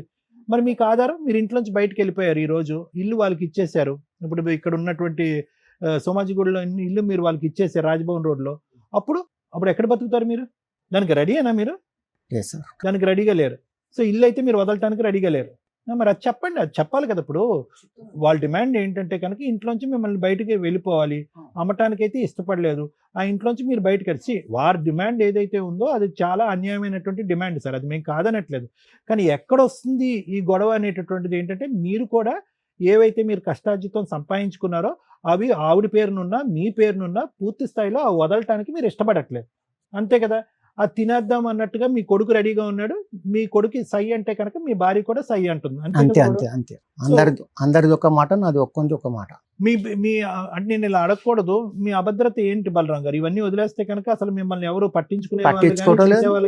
మరి మీకు ఆధారం? మీరు ఇంట్లోంచి బయటకు వెళ్ళిపోయారు, ఈ రోజు ఇల్లు వాళ్ళకి ఇచ్చేసారు. ఇప్పుడు ఇక్కడ ఉన్నటువంటి సోమాజిగూడలో ఇల్లు మీరు వాళ్ళకి ఇచ్చేసారు రాజ్భవన్ రోడ్లో. అప్పుడు ఎక్కడ బతుకుతారు మీరు? దానికి రెడీయేనా మీరు? లేదు సార్. దానికి రెడీగా లేరు. సో ఇల్లు అయితే మీరు వదలటానికి రెడీగా లేరు. మరి అది చెప్పండి, అది చెప్పాలి కదా. ఇప్పుడు వాళ్ళ డిమాండ్ ఏంటంటే కనుక ఇంట్లోంచి మిమ్మల్ని బయటికి వెళ్ళిపోవాలి, అమ్మటానికైతే ఇష్టపడలేదు, ఆ ఇంట్లోంచి మీరు బయటకు వచ్చి వారి డిమాండ్ ఏదైతే ఉందో అది చాలా అన్యాయమైనటువంటి డిమాండ్ సార్. అది మేము కాదనట్లేదు, కానీ ఎక్కడ వస్తుంది ఈ గొడవ అనేటటువంటిది ఏంటంటే మీరు కూడా ఏవైతే మీరు కష్టార్జితం సంపాదించుకున్నారో అవి ఆవిడ పేరునున్నా మీ పేరునున్నా పూర్తి స్థాయిలో ఆ వదలటానికి మీరు ఇష్టపడట్లేదు అంతే కదా. అది తినేద్దాం అన్నట్టుగా మీ కొడుకు రెడీగా ఉన్నాడు, మీ కొడుకు సై అంటే కనుక మీ భార్య కూడా సై అంటుంది. అంతే అంతే అంతే. అందరిది ఒక మాట, నాది ఒక్కొంది ఒక మాట. మీ అంటే నేను ఇలా అడగకూడదు, మీ అభద్రత ఏంటి బలరాం గారు? ఇవన్నీ వదిలేస్తే కనుక అసలు మిమ్మల్ని ఎవరు పట్టించుకునే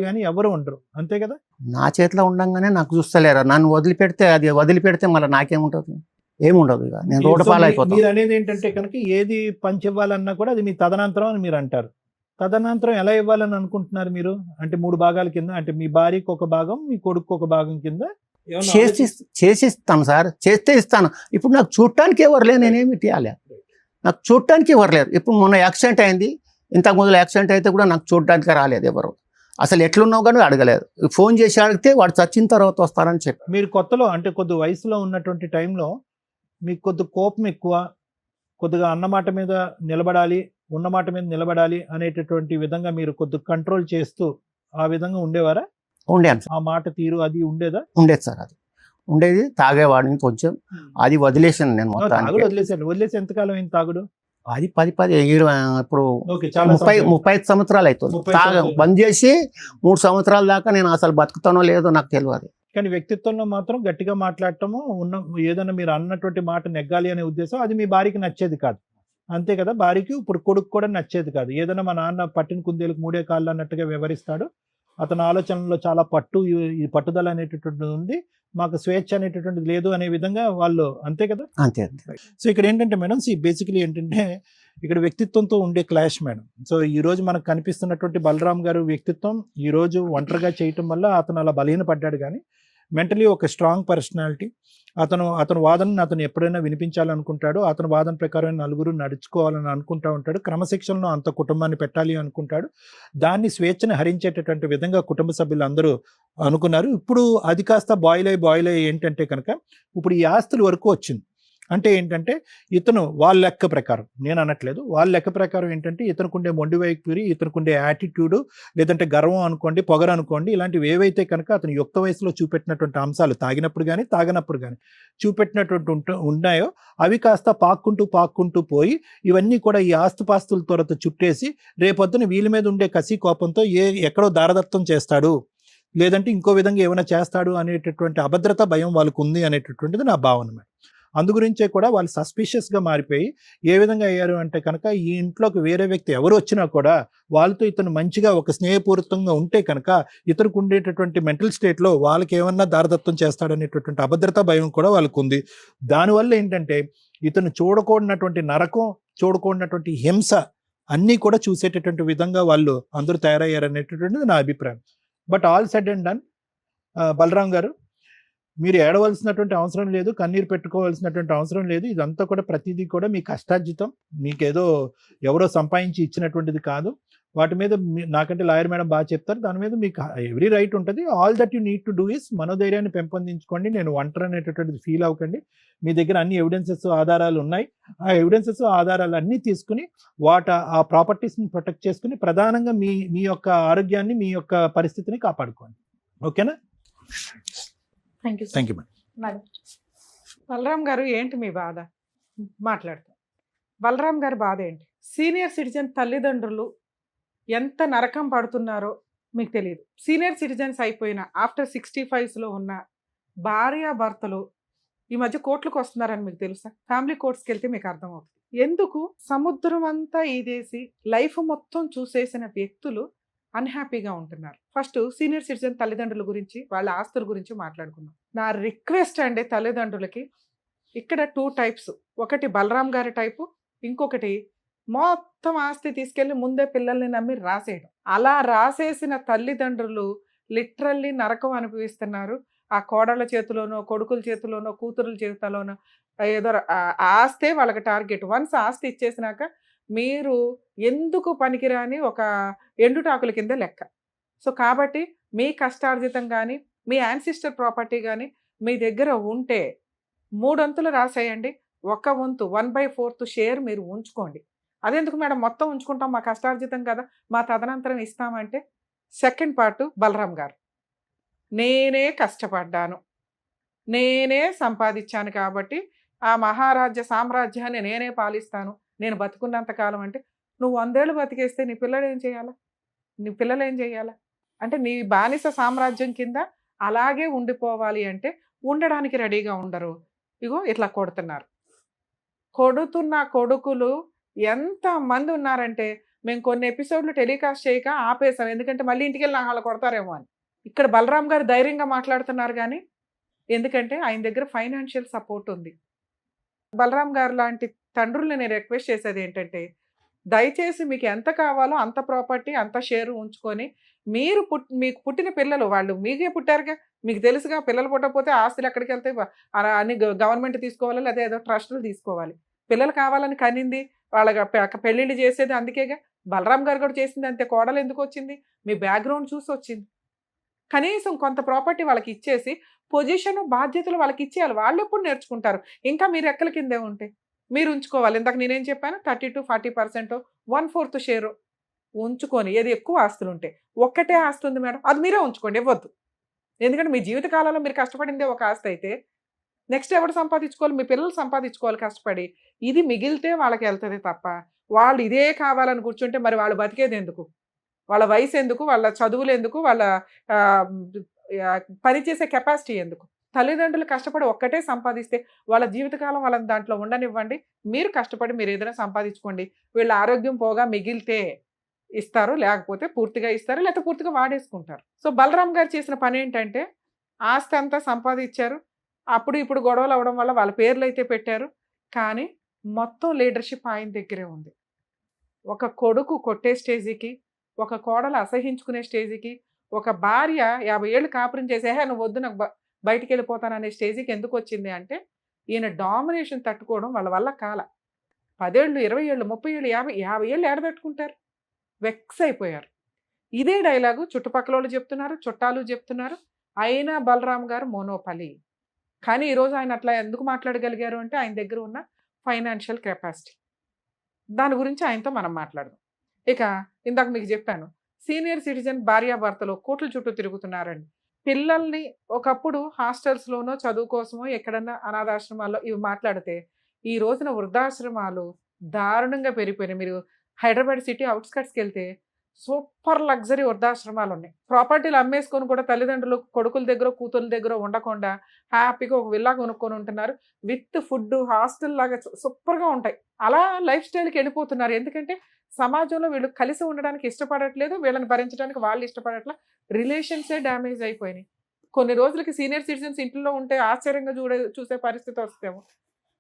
కానీ ఎవరు ఉండరు అంతే కదా. నా చేతిలో ఉండంగానే నాకు చూస్తలేరా, నన్ను వదిలిపెడితే మళ్ళీ నాకేముంటది? ఏముండదు. ఇక నేను రోడ్డు పాలైపోతాను. మీరు అనేది ఏంటంటే కనుక ఏది పంచి ఇవ్వాలన్నా కూడా అది మీ తదనంతరం అని మీరు అంటారు. తదనంతరం ఎలా ఇవ్వాలని అనుకుంటున్నారు మీరు? అంటే 3 భాగాల కింద, అంటే మీ భార్యకి ఒక భాగం, మీ కొడుకు ఒక భాగం కింద చేసిస్తాను సార్, చేస్తే ఇస్తాను. ఇప్పుడు నాకు చూడటానికి ఎవరు లేరు, నేనేమి తీయాలి? నాకు చూడటానికి ఎవరు లేరు. ఇప్పుడు మొన్న యాక్సిడెంట్ అయింది, ఇంతకు ముందు యాక్సిడెంట్ అయితే కూడా నాకు చూడటానికి రాలేదు ఎవరు. అసలు ఎట్లున్నావు కానీ అడగలేదు. ఫోన్ చేసి అడిగితే వాడు చచ్చిన తర్వాత వస్తారని చెప్పి. మీరు కొత్తలో అంటే కొద్ది వయసులో ఉన్నటువంటి టైంలో మీకు కొద్ది కోపం ఎక్కువ, కొద్దిగా అన్నమాట మీద నిలబడాలి, ఉన్నమాట మీద నిలబడాలి అనేటటువంటి విధంగా మీరు కొద్ది కంట్రోల్ చేస్తూ ఆ విధంగా ఉండేవారా? ఉండేది. ఆ మాట తీరు అది ఉండేదా? ఉండేది సార్. అది ఉండేది. తాగేవాడిని కొంచెం, అది వదిలేసాను నేను మొత్తానికి. వదిలేసి ఎంతకాలం అయింది తాగుడు? అది 20 ఇప్పుడు 35 సంవత్సరాలు అవుతుంది. బంద్ చేసి 3 సంవత్సరాల దాకా నేను అసలు బతుకుతానో లేదో నాకు తెలియదు. కానీ వ్యక్తిత్వంలో మాత్రం గట్టిగా మాట్లాడటము, ఏదైనా మీరు అన్నటువంటి మాట నెగ్గాలి అనే ఉద్దేశం అది మీ భార్యకి నచ్చేది కాదు అంతే కదా. భార్యకి ఇప్పుడు కొడుకు కూడా నచ్చేది కాదు. ఏదైనా మా నాన్న పట్టిన కుందేలకు 3 కాళ్ళు అన్నట్టుగా వివరిస్తాడు. అతని ఆలోచనలో చాలా ఈ పట్టుదల అనేటటువంటిది ఉంది, మాకు స్వేచ్ఛ అనేటటువంటిది లేదు అనే విధంగా వాళ్ళు అంతే కదా. అంతే. సో ఇక్కడ ఏంటంటే మేడం, బేసికలీ ఏంటంటే ఇక్కడ వ్యక్తిత్వంతో ఉండే క్లాష్ మేడం. సో ఈ రోజు మనకు కనిపిస్తున్నటువంటి బలరాం గారు వ్యక్తిత్వం ఈ రోజు ఒంటరిగా చేయటం వల్ల అతను అలా బలహీనపడ్డాడు. కానీ మెంటలీ ఒక స్ట్రాంగ్ పర్సనాలిటీ. అతను వాదనని అతను ఎప్పుడైనా వినిపించాలనుకుంటాడు. అతని వాదన ప్రకారం నలుగురు నడుచుకోవాలని అనుకుంటా ఉంటాడు. క్రమశిక్షణలో అంత కుటుంబాన్ని పెట్టాలి అనుకుంటాడు. దాన్ని స్వేచ్ఛను హరించేటటువంటి విధంగా కుటుంబ సభ్యులు అందరూ అనుకున్నారు. ఇప్పుడు అది కాస్త బాయిల్ అయ్యి ఏంటంటే కనుక ఇప్పుడు ఈ ఆస్తుల వరకు వచ్చింది. అంటే ఏంటంటే ఇతను వాళ్ళ లెక్క ప్రకారం, నేను అనట్లేదు, వాళ్ళ లెక్క ప్రకారం ఏంటంటే ఇతనుకుండే మొండి వైఖరి, ఇతనుకుండే యాటిట్యూడు, లేదంటే గర్వం అనుకోండి, పొగరు అనుకోండి, ఇలాంటివి ఏవైతే కనుక అతను యుక్త వయసులో చూపెట్టినటువంటి అంశాలు తాగినప్పుడు కానీ తాగనప్పుడు కానీ చూపెట్టినటువంటి ఉన్నాయో అవి కాస్త పాక్కుంటూ పోయి ఇవన్నీ కూడా ఈ ఆస్తుపాస్తుల త్వరత చుట్టేసి రేపొద్దున వీళ్ళ మీద ఉండే కసి కోపంతో ఎక్కడో దారదత్తం చేస్తాడు, లేదంటే ఇంకో విధంగా ఏమైనా చేస్తాడు అనేటటువంటి అభద్రత భయం వాళ్ళకు ఉంది అనేటటువంటిది నా భావన మేడం. అందుగురించే కూడా వాళ్ళు సస్పిషియస్గా మారిపోయి ఏ విధంగా అయ్యారు అంటే కనుక ఈ ఇంట్లోకి వేరే వ్యక్తి ఎవరు వచ్చినా కూడా వాళ్ళతో ఇతను మంచిగా ఒక స్నేహపూరితంగా ఉంటే కనుక ఇతనికి ఉండేటటువంటి మెంటల్ స్టేట్లో వాళ్ళకి ఏమన్నా దారదత్తం చేస్తాడనేటటువంటి అభద్రత భయం కూడా వాళ్ళకు ఉంది. దానివల్ల ఏంటంటే ఇతను చూడకూడనటువంటి నరకం, చూడకూడనటువంటి హింస అన్నీ కూడా చూసేటటువంటి విధంగా వాళ్ళు అందరూ తయారయ్యారనేటటువంటిది నా అభిప్రాయం. But all said and done, Balaram garu మీరు ఏడవలసినటువంటి అవసరం లేదు, కన్నీరు పెట్టుకోవాల్సినటువంటి అవసరం లేదు. ఇదంతా కూడా ప్రతిదీ కూడా మీ కష్టార్జితం, మీకేదో ఎవరో సంపాదించి ఇచ్చినటువంటిది కాదు. వాటి మీద నాకంటే లాయర్ మేడం బాగా చెప్తారు, దాని మీద మీకు ఎవ్రీ రైట్ ఉంటుంది. All that you need to do is మనోధైర్యాన్ని పెంపొందించుకోండి. నేను ఒంటరి అనేటటువంటిది ఫీల్ అవ్వకండి. మీ దగ్గర అన్ని ఎవిడెన్సెస్ ఆధారాలు ఉన్నాయి. ఆ ఎవిడెన్సెస్ ఆధారాలు అన్నీ తీసుకుని ఆ ప్రాపర్టీస్ని ప్రొటెక్ట్ చేసుకుని ప్రధానంగా మీ యొక్క ఆరోగ్యాన్ని, మీ యొక్క పరిస్థితిని కాపాడుకోండి. ఓకేనా? Thank you madam. బలరాం గారు ఏంటి మీ బాధ? మాట్లాడతాం. బలరాం గారి బాధ ఏంటి? సీనియర్ సిటిజన్ తల్లిదండ్రులు ఎంత నరకం పడుతున్నారో మీకు తెలియదు. సీనియర్ సిటిజన్స్ అయిపోయిన ఆఫ్టర్ 65లో ఉన్న భార్యాభర్తలు ఈ మధ్య కోర్టులకు వస్తున్నారని మీకు తెలుసా? ఫ్యామిలీ కోర్ట్స్కి వెళ్తే మీకు అర్థమవుతుంది. ఎందుకు సముద్రం అంతా ఈదేసి లైఫ్ మొత్తం చూసేసిన వ్యక్తులు అన్హ్యాపీగా ఉంటున్నారు. ఫస్ట్ సీనియర్ సిటిజన్ తల్లిదండ్రుల గురించి, వాళ్ళ ఆస్తుల గురించి మాట్లాడుకుందాం. నా రిక్వెస్ట్ అండి తల్లిదండ్రులకి, ఇక్కడ 2 టైప్స్. ఒకటి బలరాం గారి టైపు, ఇంకొకటి మొత్తం ఆస్తి తీసుకెళ్లి ముందే పిల్లల్ని నమ్మి రాసేయడం. అలా రాసేసిన తల్లిదండ్రులు లిటరల్లీ నరకం అనుభవిస్తున్నారు. ఆ కోడళ్ళ చేతిలోనో, కొడుకుల చేతిలోనో, కూతురుల చేతిలోనో ఏదో ఆస్తే వాళ్ళకి టార్గెట్. వన్స్ ఆస్తి ఇచ్చేసినాక మీరు ఎందుకు పనికిరాని ఒక ఎండుటాకుల కింద లెక్క. సో కాబట్టి మీ కష్టార్జితం కానీ, మీ యాన్సిస్టర్ ప్రాపర్టీ కానీ మీ దగ్గర ఉంటే 3 వంతులు రాసేయండి. 1 వంతు 1/4 షేర్ మీరు ఉంచుకోండి. అదెందుకు మేడం మొత్తం ఉంచుకుంటాం, మా కష్టార్జితం కదా, మా తదనంతరం ఇస్తామంటే? సెకండ్ పార్ట్ బలరాం గారు, నేనే కష్టపడ్డాను, నేనే సంపాదించాను కాబట్టి ఆ మహారాజ్య సామ్రాజ్యాన్ని నేనే పాలిస్తాను, నేను బతుకున్నంతకాలం అంటే నువ్వు 100 ఏళ్ళు బతికేస్తే నీ పిల్లలు ఏం చేయాలా? నీ పిల్లలు ఏం చేయాలా? అంటే నీ బానిస సామ్రాజ్యం కింద అలాగే ఉండిపోవాలి అంటే ఉండడానికి రెడీగా ఉండరు. ఇగో ఇట్లా కొడుతున్నారు. కొడుతున్న కొడుకులు ఎంతమంది ఉన్నారంటే మేము కొన్ని ఎపిసోడ్లు టెలికాస్ట్ చేయక ఆపేసాం, ఎందుకంటే మళ్ళీ ఇంటికి వెళ్ళి వాళ్ళు కొడతారేమో అని. ఇక్కడ బలరాం గారు ధైర్యంగా మాట్లాడుతున్నారు కానీ ఎందుకంటే ఆయన దగ్గర ఫైనాన్షియల్ సపోర్ట్ ఉంది. బలరాం గారు లాంటి తండ్రుల్ని నేను రిక్వెస్ట్ చేసేది ఏంటంటే, దయచేసి మీకు ఎంత కావాలో అంత ప్రాపర్టీ, అంత షేరు ఉంచుకొని మీకు పుట్టిన పిల్లలు వాళ్ళు మీకే పుట్టారుగా, మీకు తెలుసుగా, పిల్లలు పుట్టకపోతే ఆస్తులు ఎక్కడికి వెళ్తాయి, అన్ని గవర్నమెంట్ తీసుకోవాలి, లేదా ఏదో ట్రస్టులు తీసుకోవాలి. పిల్లలు కావాలని కనింది వాళ్ళ పెళ్ళిళ్ళు చేసేది అందుకేగా. బలరాం గారు కూడా చేసింది అంతే. కోడలు ఎందుకు వచ్చింది? మీ బ్యాక్గ్రౌండ్ చూసి వచ్చింది. కనీసం కొంత ప్రాపర్టీ వాళ్ళకి ఇచ్చేసి పొజిషన్, బాధ్యతలు వాళ్ళకి ఇచ్చేయాలి. వాళ్ళు ఎప్పుడు నేర్చుకుంటారు? ఇంకా మీరు ఎక్కల కిందే ఉంటే మీరు ఉంచుకోవాలి. ఇందాక నేనేం చెప్పాను, 30 to 40%, 1/4 షేరు ఉంచుకొని, ఏది ఎక్కువ ఆస్తులు ఉంటే, ఒక్కటే ఆస్తి ఉంది మేడం, అది మీరే ఉంచుకోండి, ఇవ్వద్దు. ఎందుకంటే మీ జీవిత కాలంలో మీరు కష్టపడిందే ఒక ఆస్తి అయితే నెక్స్ట్ ఎవరు సంపాదించుకోవాలి? మీ పిల్లలు సంపాదించుకోవాలి కష్టపడి. ఇది మిగిలితే వాళ్ళకి వెళ్తుంది తప్ప వాళ్ళు ఇదే కావాలని కూర్చుంటే మరి వాళ్ళు బతికేది ఎందుకు? వాళ్ళ వయసు ఎందుకు? వాళ్ళ చదువులు ఎందుకు? వాళ్ళ పనిచేసే కెపాసిటీ ఎందుకు? తల్లిదండ్రులు కష్టపడి ఒక్కటే సంపాదిస్తే వాళ్ళ జీవితకాలం వాళ్ళని దాంట్లో ఉండనివ్వండి. మీరు కష్టపడి మీరు ఏదైనా సంపాదించుకోండి. వీళ్ళ ఆరోగ్యం పోగా మిగిలితే ఇస్తారు, లేకపోతే పూర్తిగా ఇస్తారు, లేకపోతే పూర్తిగా వాడేసుకుంటారు. సో బలరాం గారు చేసిన పని ఏంటంటే, ఆస్తి అంతా సంపాదించారు. అప్పుడు ఇప్పుడు గొడవలు అవ్వడం వల్ల వాళ్ళ పేర్లు అయితే పెట్టారు, కానీ మొత్తం లీడర్షిప్ ఆయన దగ్గరే ఉంది. ఒక కొడుకు కొట్టే స్టేజ్కి, ఒక కోడలు అసహించుకునే స్టేజ్కి, ఒక భార్య 50 ఏళ్ళు కాపురం చేసి నువ్వు వద్దు నాకు బయటికి వెళ్ళిపోతాననే స్టేజ్కి ఎందుకు వచ్చింది అంటే ఈయన డామినేషన్ తట్టుకోవడం వాళ్ళ వల్ల కాల. 10 ఏళ్ళు 20 ఏళ్ళు 30 ఏళ్ళు 50 ఏళ్ళు ఏడబెట్టుకుంటారు. వెక్స్ అయిపోయారు. ఇదే డైలాగు చుట్టుపక్కల వాళ్ళు చెప్తున్నారు, చుట్టాలు చెప్తున్నారు. అయినా బలరాం గారు మోనోపలి. కానీ ఈరోజు ఆయన అట్లా ఎందుకు మాట్లాడగలిగారు అంటే ఆయన దగ్గర ఉన్న ఫైనాన్షియల్ కెపాసిటీ. దాని గురించి ఆయనతో మనం మాట్లాడదాం. ఇక ఇందాక మీకు చెప్పాను, సీనియర్ సిటిజన్ భార్యాభర్తలు కోట్ల చుట్టూ తిరుగుతున్నారండి. పిల్లల్ని ఒకప్పుడు హాస్టల్స్లోనో చదువు కోసమో ఎక్కడన్నా అనాథాశ్రమాల్లో ఇవి మాట్లాడితే ఈ రోజున వృద్ధాశ్రమాలు దారుణంగా పెరిగిపోయినాయి. మీరు హైదరాబాద్ సిటీ అవుట్స్కట్స్కి వెళ్తే సూపర్ లగ్జరీ వృద్ధాశ్రమాలు ఉన్నాయి. ప్రాపర్టీలు అమ్మేసుకొని కూడా తల్లిదండ్రులు కొడుకుల దగ్గర కూతుర్ల దగ్గర ఉండకుండా హ్యాపీగా ఒక విల్లా కొనుక్కొని ఉంటున్నారు. విత్ ఫుడ్ హాస్టల్ లాగా సూపర్గా ఉంటాయి. అలా లైఫ్ స్టైల్కి వెళ్ళిపోతున్నారు. ఎందుకంటే సమాజంలో వీళ్ళు కలిసి ఉండడానికి ఇష్టపడట్లేదు, వీళ్ళని భరించడానికి వాళ్ళు ఇష్టపడట్లా. రిలేషన్సే డ్యామేజ్ అయిపోయినాయి. కొన్ని రోజులకి సీనియర్ సిటిజన్స్ ఇంట్లో ఉంటే ఆశ్చర్యంగా చూసే పరిస్థితి వస్తేమో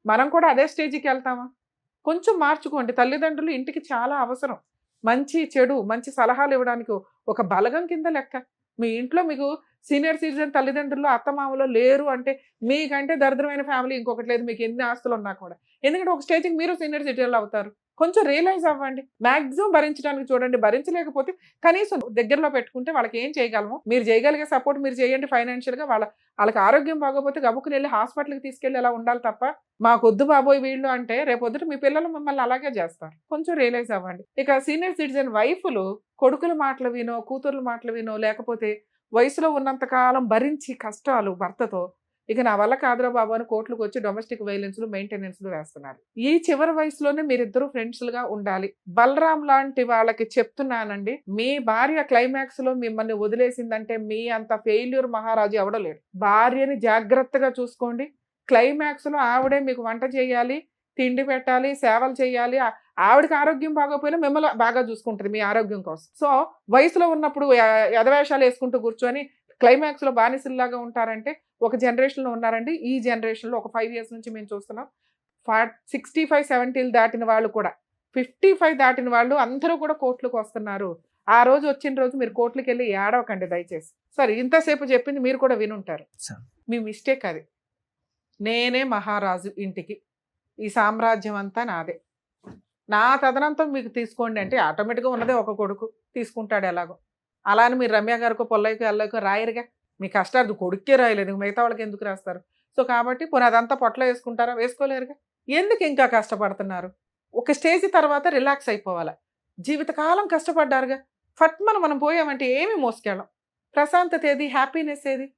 మనం కూడా అదే స్టేజ్కి వెళ్తామా? కొంచెం మార్చుకోండి. తల్లిదండ్రులు ఇంటికి చాలా అవసరం. మంచి చెడు మంచి సలహాలు ఇవ్వడానికి ఒక బలగం కింద లెక్క. మీ ఇంట్లో మీకు సీనియర్ సిటిజన్ తల్లిదండ్రులు అత్తమామలో లేరు అంటే మీకంటే దరిద్రమైన ఫ్యామిలీ ఇంకొకటి లేదు, మీకు ఎన్ని ఆస్తులు ఉన్నా కూడా. ఎందుకంటే ఒక స్టేజ్కి మీరు సీనియర్ సిటిజన్లు అవుతారు. కొంచెం రియలైజ్ అవ్వండి. మ్యాక్సిమం భరించడానికి చూడండి. భరించలేకపోతే కనీసం దగ్గరలో పెట్టుకుంటే వాళ్ళకి ఏం చేయగలము, మీరు చేయగలిగే సపోర్ట్ మీరు చేయండి ఫైనాన్షియల్గా. వాళ్ళకి ఆరోగ్యం బాగోపోతే గబుక్కుని వెళ్ళి హాస్పిటల్కి తీసుకెళ్ళి ఎలా ఉండాలి తప్ప మాకొద్దు బాబోయ్ వీళ్ళు అంటే రేపొద్దుట మీ పిల్లలు మిమ్మల్ని అలాగే చేస్తారు. కొంచెం రియలైజ్ అవ్వండి. ఇక సీనియర్ సిటిజన్ వైఫ్లు కొడుకుల మాటలు వినో కూతుర్ల మాటలు వినో లేకపోతే వయసులో ఉన్నంతకాలం భరించి కష్టాలు భర్తతో ఇక నా వల్ల కాదురా బాబు అని కోర్టులకు వచ్చి డొమెస్టిక్ వైలెన్స్లు మెయింటెనెన్స్లు వేస్తున్నారు. ఈ చివరి వయసులోనే మీరిద్దరూ ఫ్రెండ్స్లుగా ఉండాలి. బలరాం లాంటి వాళ్ళకి చెప్తున్నానండి, మీ భార్య క్లైమాక్స్ లో మిమ్మల్ని వదిలేసిందంటే మీ అంత ఫెయిల్యూర్ మహారాజు ఎవడో లేడు. భార్యని జాగ్రత్తగా చూసుకోండి. క్లైమాక్స్ లో ఆవిడే మీకు వంట చేయాలి, తిండి పెట్టాలి, సేవలు చేయాలి. ఆవిడకి ఆరోగ్యం బాగోపోయినా మిమ్మల్ని బాగా చూసుకుంటుంది మీ ఆరోగ్యం కోసం. సో వయసులో ఉన్నప్పుడు ఎదవేషాలు వేసుకుంటూ కూర్చొని క్లైమాక్స్ లో బానిసల్లాగా ఉంటారంటే ఒక జనరేషన్లో ఉన్నారండి. ఈ జనరేషన్లో ఒక 5 years నుంచి మేము చూస్తున్నాం. 65-70 దాటిన వాళ్ళు కూడా 55 దాటిన వాళ్ళు అందరూ కూడా కోర్టులకు వస్తున్నారు. ఆ రోజు వచ్చిన రోజు మీరు కోర్టులకు వెళ్ళి ఏడవకండి దయచేసి. సరే ఇంతసేపు చెప్పింది మీరు కూడా వినుంటారు. మీ మిస్టేక్ అది. నేనే మహారాజు ఇంటికి, ఈ సామ్రాజ్యం అంతా నాదే, నా తదనంతం మీకు తీసుకోండి అంటే ఆటోమేటిక్గా ఉన్నదే ఒక కొడుకు తీసుకుంటాడు ఎలాగో. అలా అని మీరు రమ్య గారికో పొల్లయ్యకో ఎల్లకో రాయరుగా. మీ కష్టాలు కొడుక్కే రాయలేదు, మిగతా వాళ్ళకి ఎందుకు రాస్తారు? సో కాబట్టి పోనీ అదంతా పొట్టలో వేసుకుంటారా? వేసుకోలేరుగా. ఎందుకు ఇంకా కష్టపడుతున్నారు? ఒక స్టేజ్ తర్వాత రిలాక్స్ అయిపోవాలి. జీవితకాలం కష్టపడ్డారుగా, మనం పోయామంటే ఏమి మోసుకెళ్ళం. ప్రశాంతత ఏది, హ్యాపీనెస్ ఏది?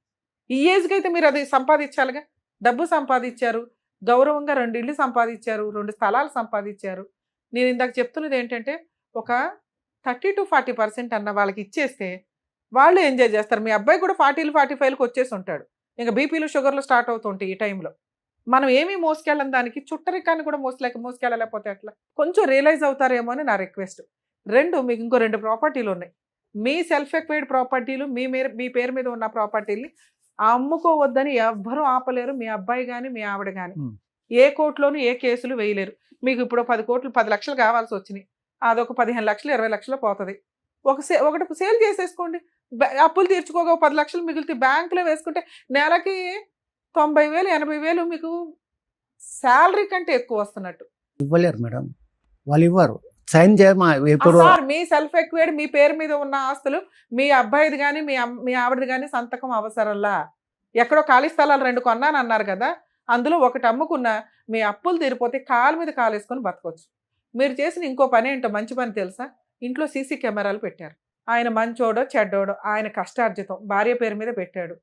ఈ ఏజ్కి అయితే మీరు అది సంపాదించాలిగా. డబ్బు సంపాదించారు, గౌరవంగా 2 ఇళ్ళు సంపాదించారు, 2 స్థలాలు సంపాదించారు. నేను ఇందాక చెప్తున్నది ఏంటంటే ఒక 30-40% అన్న వాళ్ళకి ఇచ్చేస్తే వాళ్ళు ఎంజాయ్ చేస్తారు. మీ అబ్బాయి కూడా 40-45లకు వచ్చేసి ఉంటాడు. ఇంకా బీపీలు షుగర్లు స్టార్ట్ అవుతుంటాయి ఈ టైంలో. మనం ఏమీ మోసుకెళ్ళం, దానికి చుట్టరికాన్ని కూడా మోసుకెళ్ళలేకపోతే ఎట్లా? కొంచెం రియలైజ్ అవుతారేమో అని నా రిక్వెస్ట్. 2 మీకు ఇంకో 2 ప్రాపర్టీలు ఉన్నాయి. మీ సెల్ఫ్ ఎక్వైర్డ్ ప్రాపర్టీలు, మీ పేరు మీద ఉన్న ప్రాపర్టీని అమ్ముకోవద్దని ఎవ్వరూ ఆపలేరు. మీ అబ్బాయి కానీ మీ ఆవిడ కానీ ఏ కోర్టులోనూ ఏ కేసులు వేయలేరు. మీకు ఇప్పుడు 10 కోట్లు 10 లక్షలు కావాల్సి వచ్చినాయి, అదొక 15 లక్షలు 20 లక్షలు పోతుంది. ఒకటి సేల్ చేసేసుకోండి. అప్పులు తీర్చుకోగా 10 లక్షలు మిగిలితే బ్యాంకులో వేసుకుంటే నెలకి 90,000 80,000 మీకు శాలరీ కంటే ఎక్కువ వస్తున్నట్టు. ఇవ్వలేరు మేడం, వాళ్ళు ఇవ్వరు. సైన్ చేయమా ఇప్పుడు సార్, మీ సెల్ఫ్ ఎక్వైర్డ్ మీ పేరు మీద ఉన్న ఆస్తులు మీ అబ్బాయిది కానీ మీ ఆవిడది కానీ సంతకం అవసరంలా. ఎక్కడో ఖాళీ స్థలాలు 2 కొన్నాను అన్నారు కదా, అందులో ఒకటి అమ్ముకున్న మీ అప్పులు తీరిపోతే కాలు మీద కాలు వేసుకొని బతకొచ్చు. మీరు చేసిన ఇంకో పని ఏంటో మంచి పని తెలుసా? ఇంట్లో సీసీ కెమెరాలు పెట్టారు. ఆయన మంచోడో చెడ్డోడో ఆయన కష్టార్జితం భార్య పేరు మీద పెట్టాడు.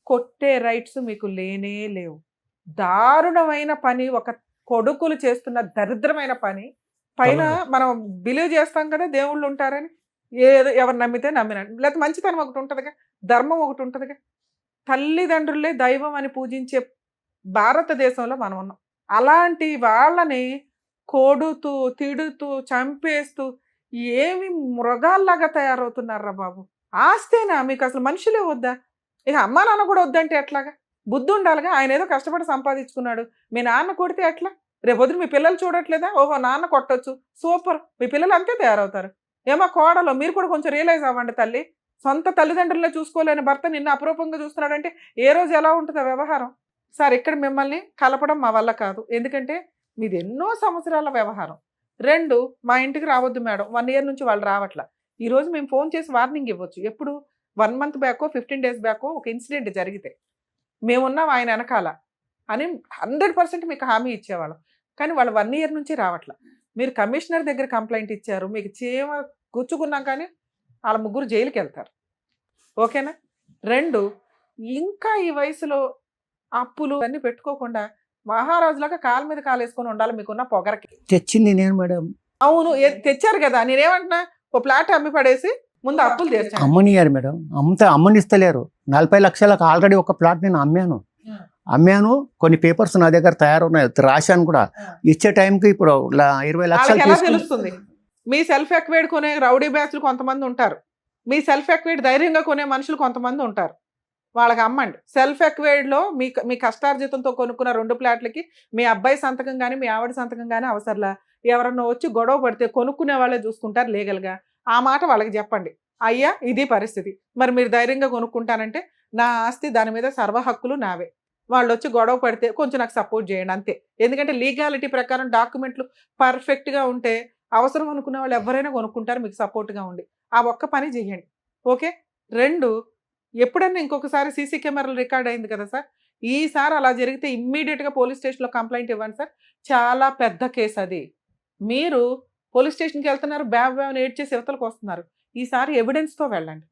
కొట్టే రైట్స్ మీకు లేనే లేవు. దారుణమైన పని, ఒక కొడుకులు చేస్తున్న దరిద్రమైన పని. పైన మనం బిలీవ్ చేస్తాం కదా దేవుళ్ళు ఉంటారని, ఏదో ఎవరు నమ్మితే నమ్మినట్టు. లేకపోతే మంచితనం ఒకటి ఉంటుందిగా, ధర్మం ఒకటి ఉంటుందిగా. తల్లిదండ్రులే దైవం అని పూజించే భారతదేశంలో మనం ఉన్నాం. అలాంటి వాళ్ళని కొడుతూ తిడుతూ చంపేస్తూ ఏమి మృగాల్లాగా తయారవుతున్నారా బాబు? ఆస్తేనా మీకు? అసలు మనుషులే వద్దా? ఇక అమ్మా నాన్న కూడా వద్దంటే ఎట్లాగా? బుద్ధి ఉండాలిగా. ఆయన ఏదో కష్టపడి సంపాదించుకున్నాడు, మీ నాన్న కొడితే ఎట్లా? రేపొద్దు మీ పిల్లలు చూడట్లేదా? ఓహో నాన్న కొట్టొచ్చు, సూపర్, మీ పిల్లలు అంతే తయారవుతారు. ఏమో కోడలో మీరు కూడా కొంచెం రియలైజ్ అవ్వండి తల్లి. సొంత తల్లిదండ్రులే చూసుకోలేని భర్త నిన్ను అపరూపంగా చూస్తున్నాడంటే ఏ రోజు ఎలా ఉంటుంది ఆ వ్యవహారం? సార్ ఇక్కడ మిమ్మల్ని కలపడం మా వల్ల కాదు, ఎందుకంటే మీది ఎన్నో సంవత్సరాల వ్యవహారం. 2, మా ఇంటికి రావద్దు మేడం, 1 year నుంచి వాళ్ళు రావట్లా. ఈరోజు మేము ఫోన్ చేసి వార్నింగ్ ఇవ్వచ్చు. ఎప్పుడు 1 month బ్యాకో 15 days బ్యాకో ఒక ఇన్సిడెంట్ జరిగితే మేమున్నాం ఆయన వెనకాల అని 100% మీకు హామీ ఇచ్చేవాళ్ళం. కానీ వాళ్ళు 1 year నుంచి రావట్లా. మీరు కమిషనర్ దగ్గర కంప్లైంట్ ఇచ్చారు, మీకు చీమ గుచ్చుకున్నాం కానీ వాళ్ళ ముగ్గురు జైలుకి వెళ్తారు. ఓకేనా? 2, ఇంకా ఈ వయసులో అప్పులు అన్నీ పెట్టుకోకుండా మహారాజులాగా కాలు మీద కాలు వేసుకొని ఉండాలి మీకున్న పొగరకి. తెచ్చింది నేను మేడం. అవును తెచ్చారు కదా, నేనేమంటున్నా, ఓ ప్లాట్ అమ్మి పడేసి ముందు అప్పులు తీర్చండి. అమ్మనియారు మేడం, అమ్మనిస్తలేరు. 40 లక్షలకు ఆల్రెడీ ఒక ప్లాట్ నేను అమ్మాను. కొన్ని పేపర్స్ నా దగ్గర తయారున్నాయి, రాశాను కూడా. ఇచ్చే టైంకి ఇప్పుడు 20 లక్షలు వాళ్ళకి ఎలా తెలుస్తుంది? మీ సెల్ఫ్ ఎక్వైడ్ కొనే రౌడీ బ్యాచ్లు కొంతమంది ఉంటారు, మీ సెల్ఫ్ ఎక్వైడ్ ధైర్యంగా కొనే మనుషులు కొంతమంది ఉంటారు. వాళ్ళకి అమ్మండి. సెల్ఫ్ ఎక్వైడ్లో మీ కష్టార్జితంతో కొనుక్కున్న 2 ప్లాట్లకి మీ అబ్బాయి సంతకం కానీ మీ ఆవిడ సంతకం కానీ అవసరంలా. ఎవరన్నా వచ్చి గొడవ పడితే కొనుక్కునే వాళ్ళే చూసుకుంటారు లీగల్గా. ఆ మాట వాళ్ళకి చెప్పండి, అయ్యా ఇది పరిస్థితి, మరి మీరు ధైర్యంగా కొనుక్కుంటానంటే నా ఆస్తి దాని మీద సర్వ హక్కులు నావే. వాళ్ళు వచ్చి గొడవ పడితే కొంచెం నాకు సపోర్ట్ చేయండి అంతే. ఎందుకంటే లీగాలిటీ ప్రకారం డాక్యుమెంట్లు పర్ఫెక్ట్గా ఉంటే అవసరం అనుకునే వాళ్ళు ఎవరైనా కొనుక్కుంటారు మీకు సపోర్ట్గా ఉండి. ఆ ఒక్క పని చెయ్యండి. ఓకే? 2, ఎప్పుడన్నా ఇంకొకసారి సీసీ కెమెరాలు రికార్డ్ అయింది కదా సార్, ఈసారి అలా జరిగితే ఇమ్మీడియట్గా పోలీస్ స్టేషన్లో కంప్లైంట్ ఇవ్వండి సార్. చాలా పెద్ద కేసు అది. మీరు పోలీస్ స్టేషన్కి వెళ్తున్నారు, బ్యాబ్ని ఏడ్ చేసి యువతలకు వస్తున్నారు. ఈసారి ఎవిడెన్స్తో వెళ్ళండి.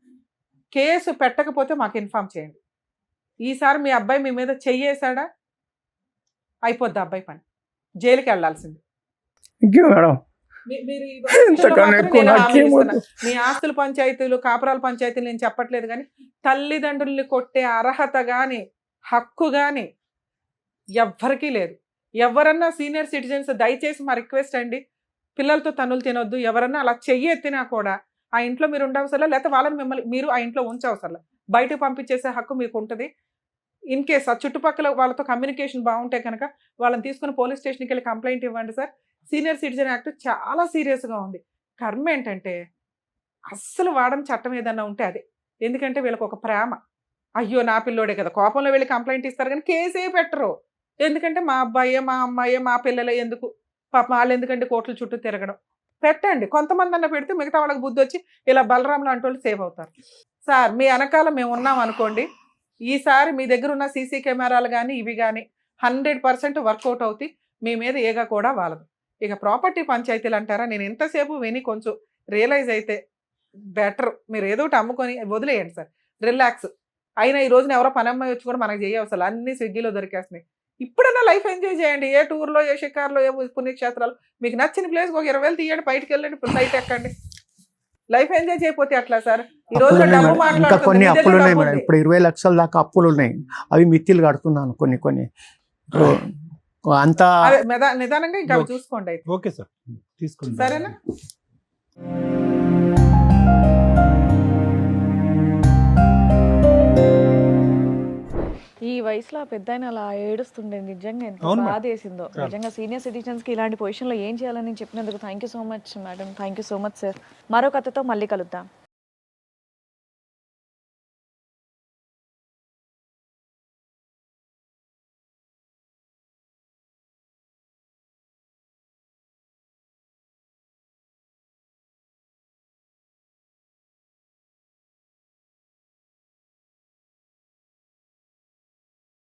కేసు పెట్టకపోతే మాకు ఇన్ఫామ్ చేయండి. ఈసారి మీ అబ్బాయి మీ మీద చెయ్యేశాడా అయిపోద్ది అబ్బాయి పని, జైలుకి వెళ్ళాల్సింది. మేడం మీ ఆస్తుల పంచాయతీలు కాపురాల పంచాయతీలు నేను చెప్పట్లేదు, కానీ తల్లిదండ్రుల్ని కొట్టే అర్హత కానీ హక్కు కానీ ఎవ్వరికీ లేదు. ఎవరన్నా సీనియర్ సిటిజన్స్ దయచేసి మా రిక్వెస్ట్ అండి, పిల్లలతో తన్నులు తినొద్దు. ఎవరన్నా అలా చెయ్యి ఎత్తినా కూడా ఆ ఇంట్లో మీరు ఉండవసరలా, లేకపోతే వాళ్ళని మిమ్మల్ని మీరు ఆ ఇంట్లో ఉంచవసరలా, బయటకు పంపించేసే హక్కు మీకు ఉంటుంది. ఇన్ కేస్ ఆ చుట్టుపక్కల వాళ్ళతో కమ్యూనికేషన్ బాగుంటే కనుక వాళ్ళని తీసుకుని పోలీస్ స్టేషన్కి వెళ్ళి కంప్లైంట్ ఇవ్వండి సార్. సీనియర్ సిటిజన్ యాక్ట్ చాలా సీరియస్గా ఉంది. కర్మ ఏంటంటే అస్సలు వాడని చట్టం ఏదన్నా ఉంటే అదే. ఎందుకంటే వీళ్ళకి ఒక ప్రేమ, అయ్యో నా పిల్లోడే కదా, కోపంలో వెళ్ళి కంప్లైంట్ ఇస్తారు కానీ కేసే పెట్టరు. ఎందుకంటే మా అబ్బాయే మా అమ్మాయే మా పిల్లలే, ఎందుకు పాప వాళ్ళు ఎందుకంటే కోర్టుల చుట్టూ తిరగడం. పెట్టండి, కొంతమంది అన్న పెడితే మిగతా వాళ్ళకి బుద్ధి వచ్చి ఇలా బలరాం లాంటి వాళ్ళు సేవ్ అవుతారు. సార్ మీ వెనకాల మేము ఉన్నాం అనుకోండి, ఈసారి మీ దగ్గర ఉన్న సీసీ కెమెరాలు కానీ ఇవి కానీ 100% వర్కౌట్ అవుతాయి. మీ మీద ఏగా కూడా వాళ్ళదు. ఇక ప్రాపర్టీ పంచాయతీలు అంటారా, నేను ఎంతసేపు విని కొంచెం రియలైజ్ అయితే బెటర్. మీరు ఏదో ఒకటి అమ్ముకొని వదిలేయండి సార్, రిలాక్స్. అయినా ఈ రోజున ఎవరో పని అమ్మాయి వచ్చి కూడా మనకు చేయవసలు, అన్నీ స్విగ్గీలో దొరికేస్తున్నాయి. ఇప్పుడన్నా లైఫ్ ఎంజాయ్ చేయండి. ఏ టూర్లో ఏ షికార్లో ఏ పుణ్యక్షేత్రాలు మీకు నచ్చిన ప్లేస్కి ఒక 20,000 తీయండి, బయటకు వెళ్ళండి, ఫ్లైట్ ఎక్కండి. లైఫ్ ఎంజాయ్ చేయకపోతే అట్లా సార్? ఈ రోజు ఇంకా కొన్ని అప్పులు ఉన్నాయి మేడం. ఇప్పుడు 20 లక్షల దాకా అప్పులు ఉన్నాయి, అవి మిత్తిలు కడుతున్నాను కొన్ని. అంతా నిదానంగా ఇంకా చూసుకోండి. ఓకే సార్, తీసుకుంటాం. సరేనా? ఈ వయసులో పెద్ద అలా ఏడుస్తుండే, నిజంగా ఎంత బాధ వేసిందో. నిజంగా సీనియర్ సిటిజన్స్ కి ఇలాంటి పొజిషన్ లో ఏం చేయాలని చెప్పినందుకు thank you so much madam. Thank you so much sir. మరో కథతో మళ్ళీ కలుద్దాం.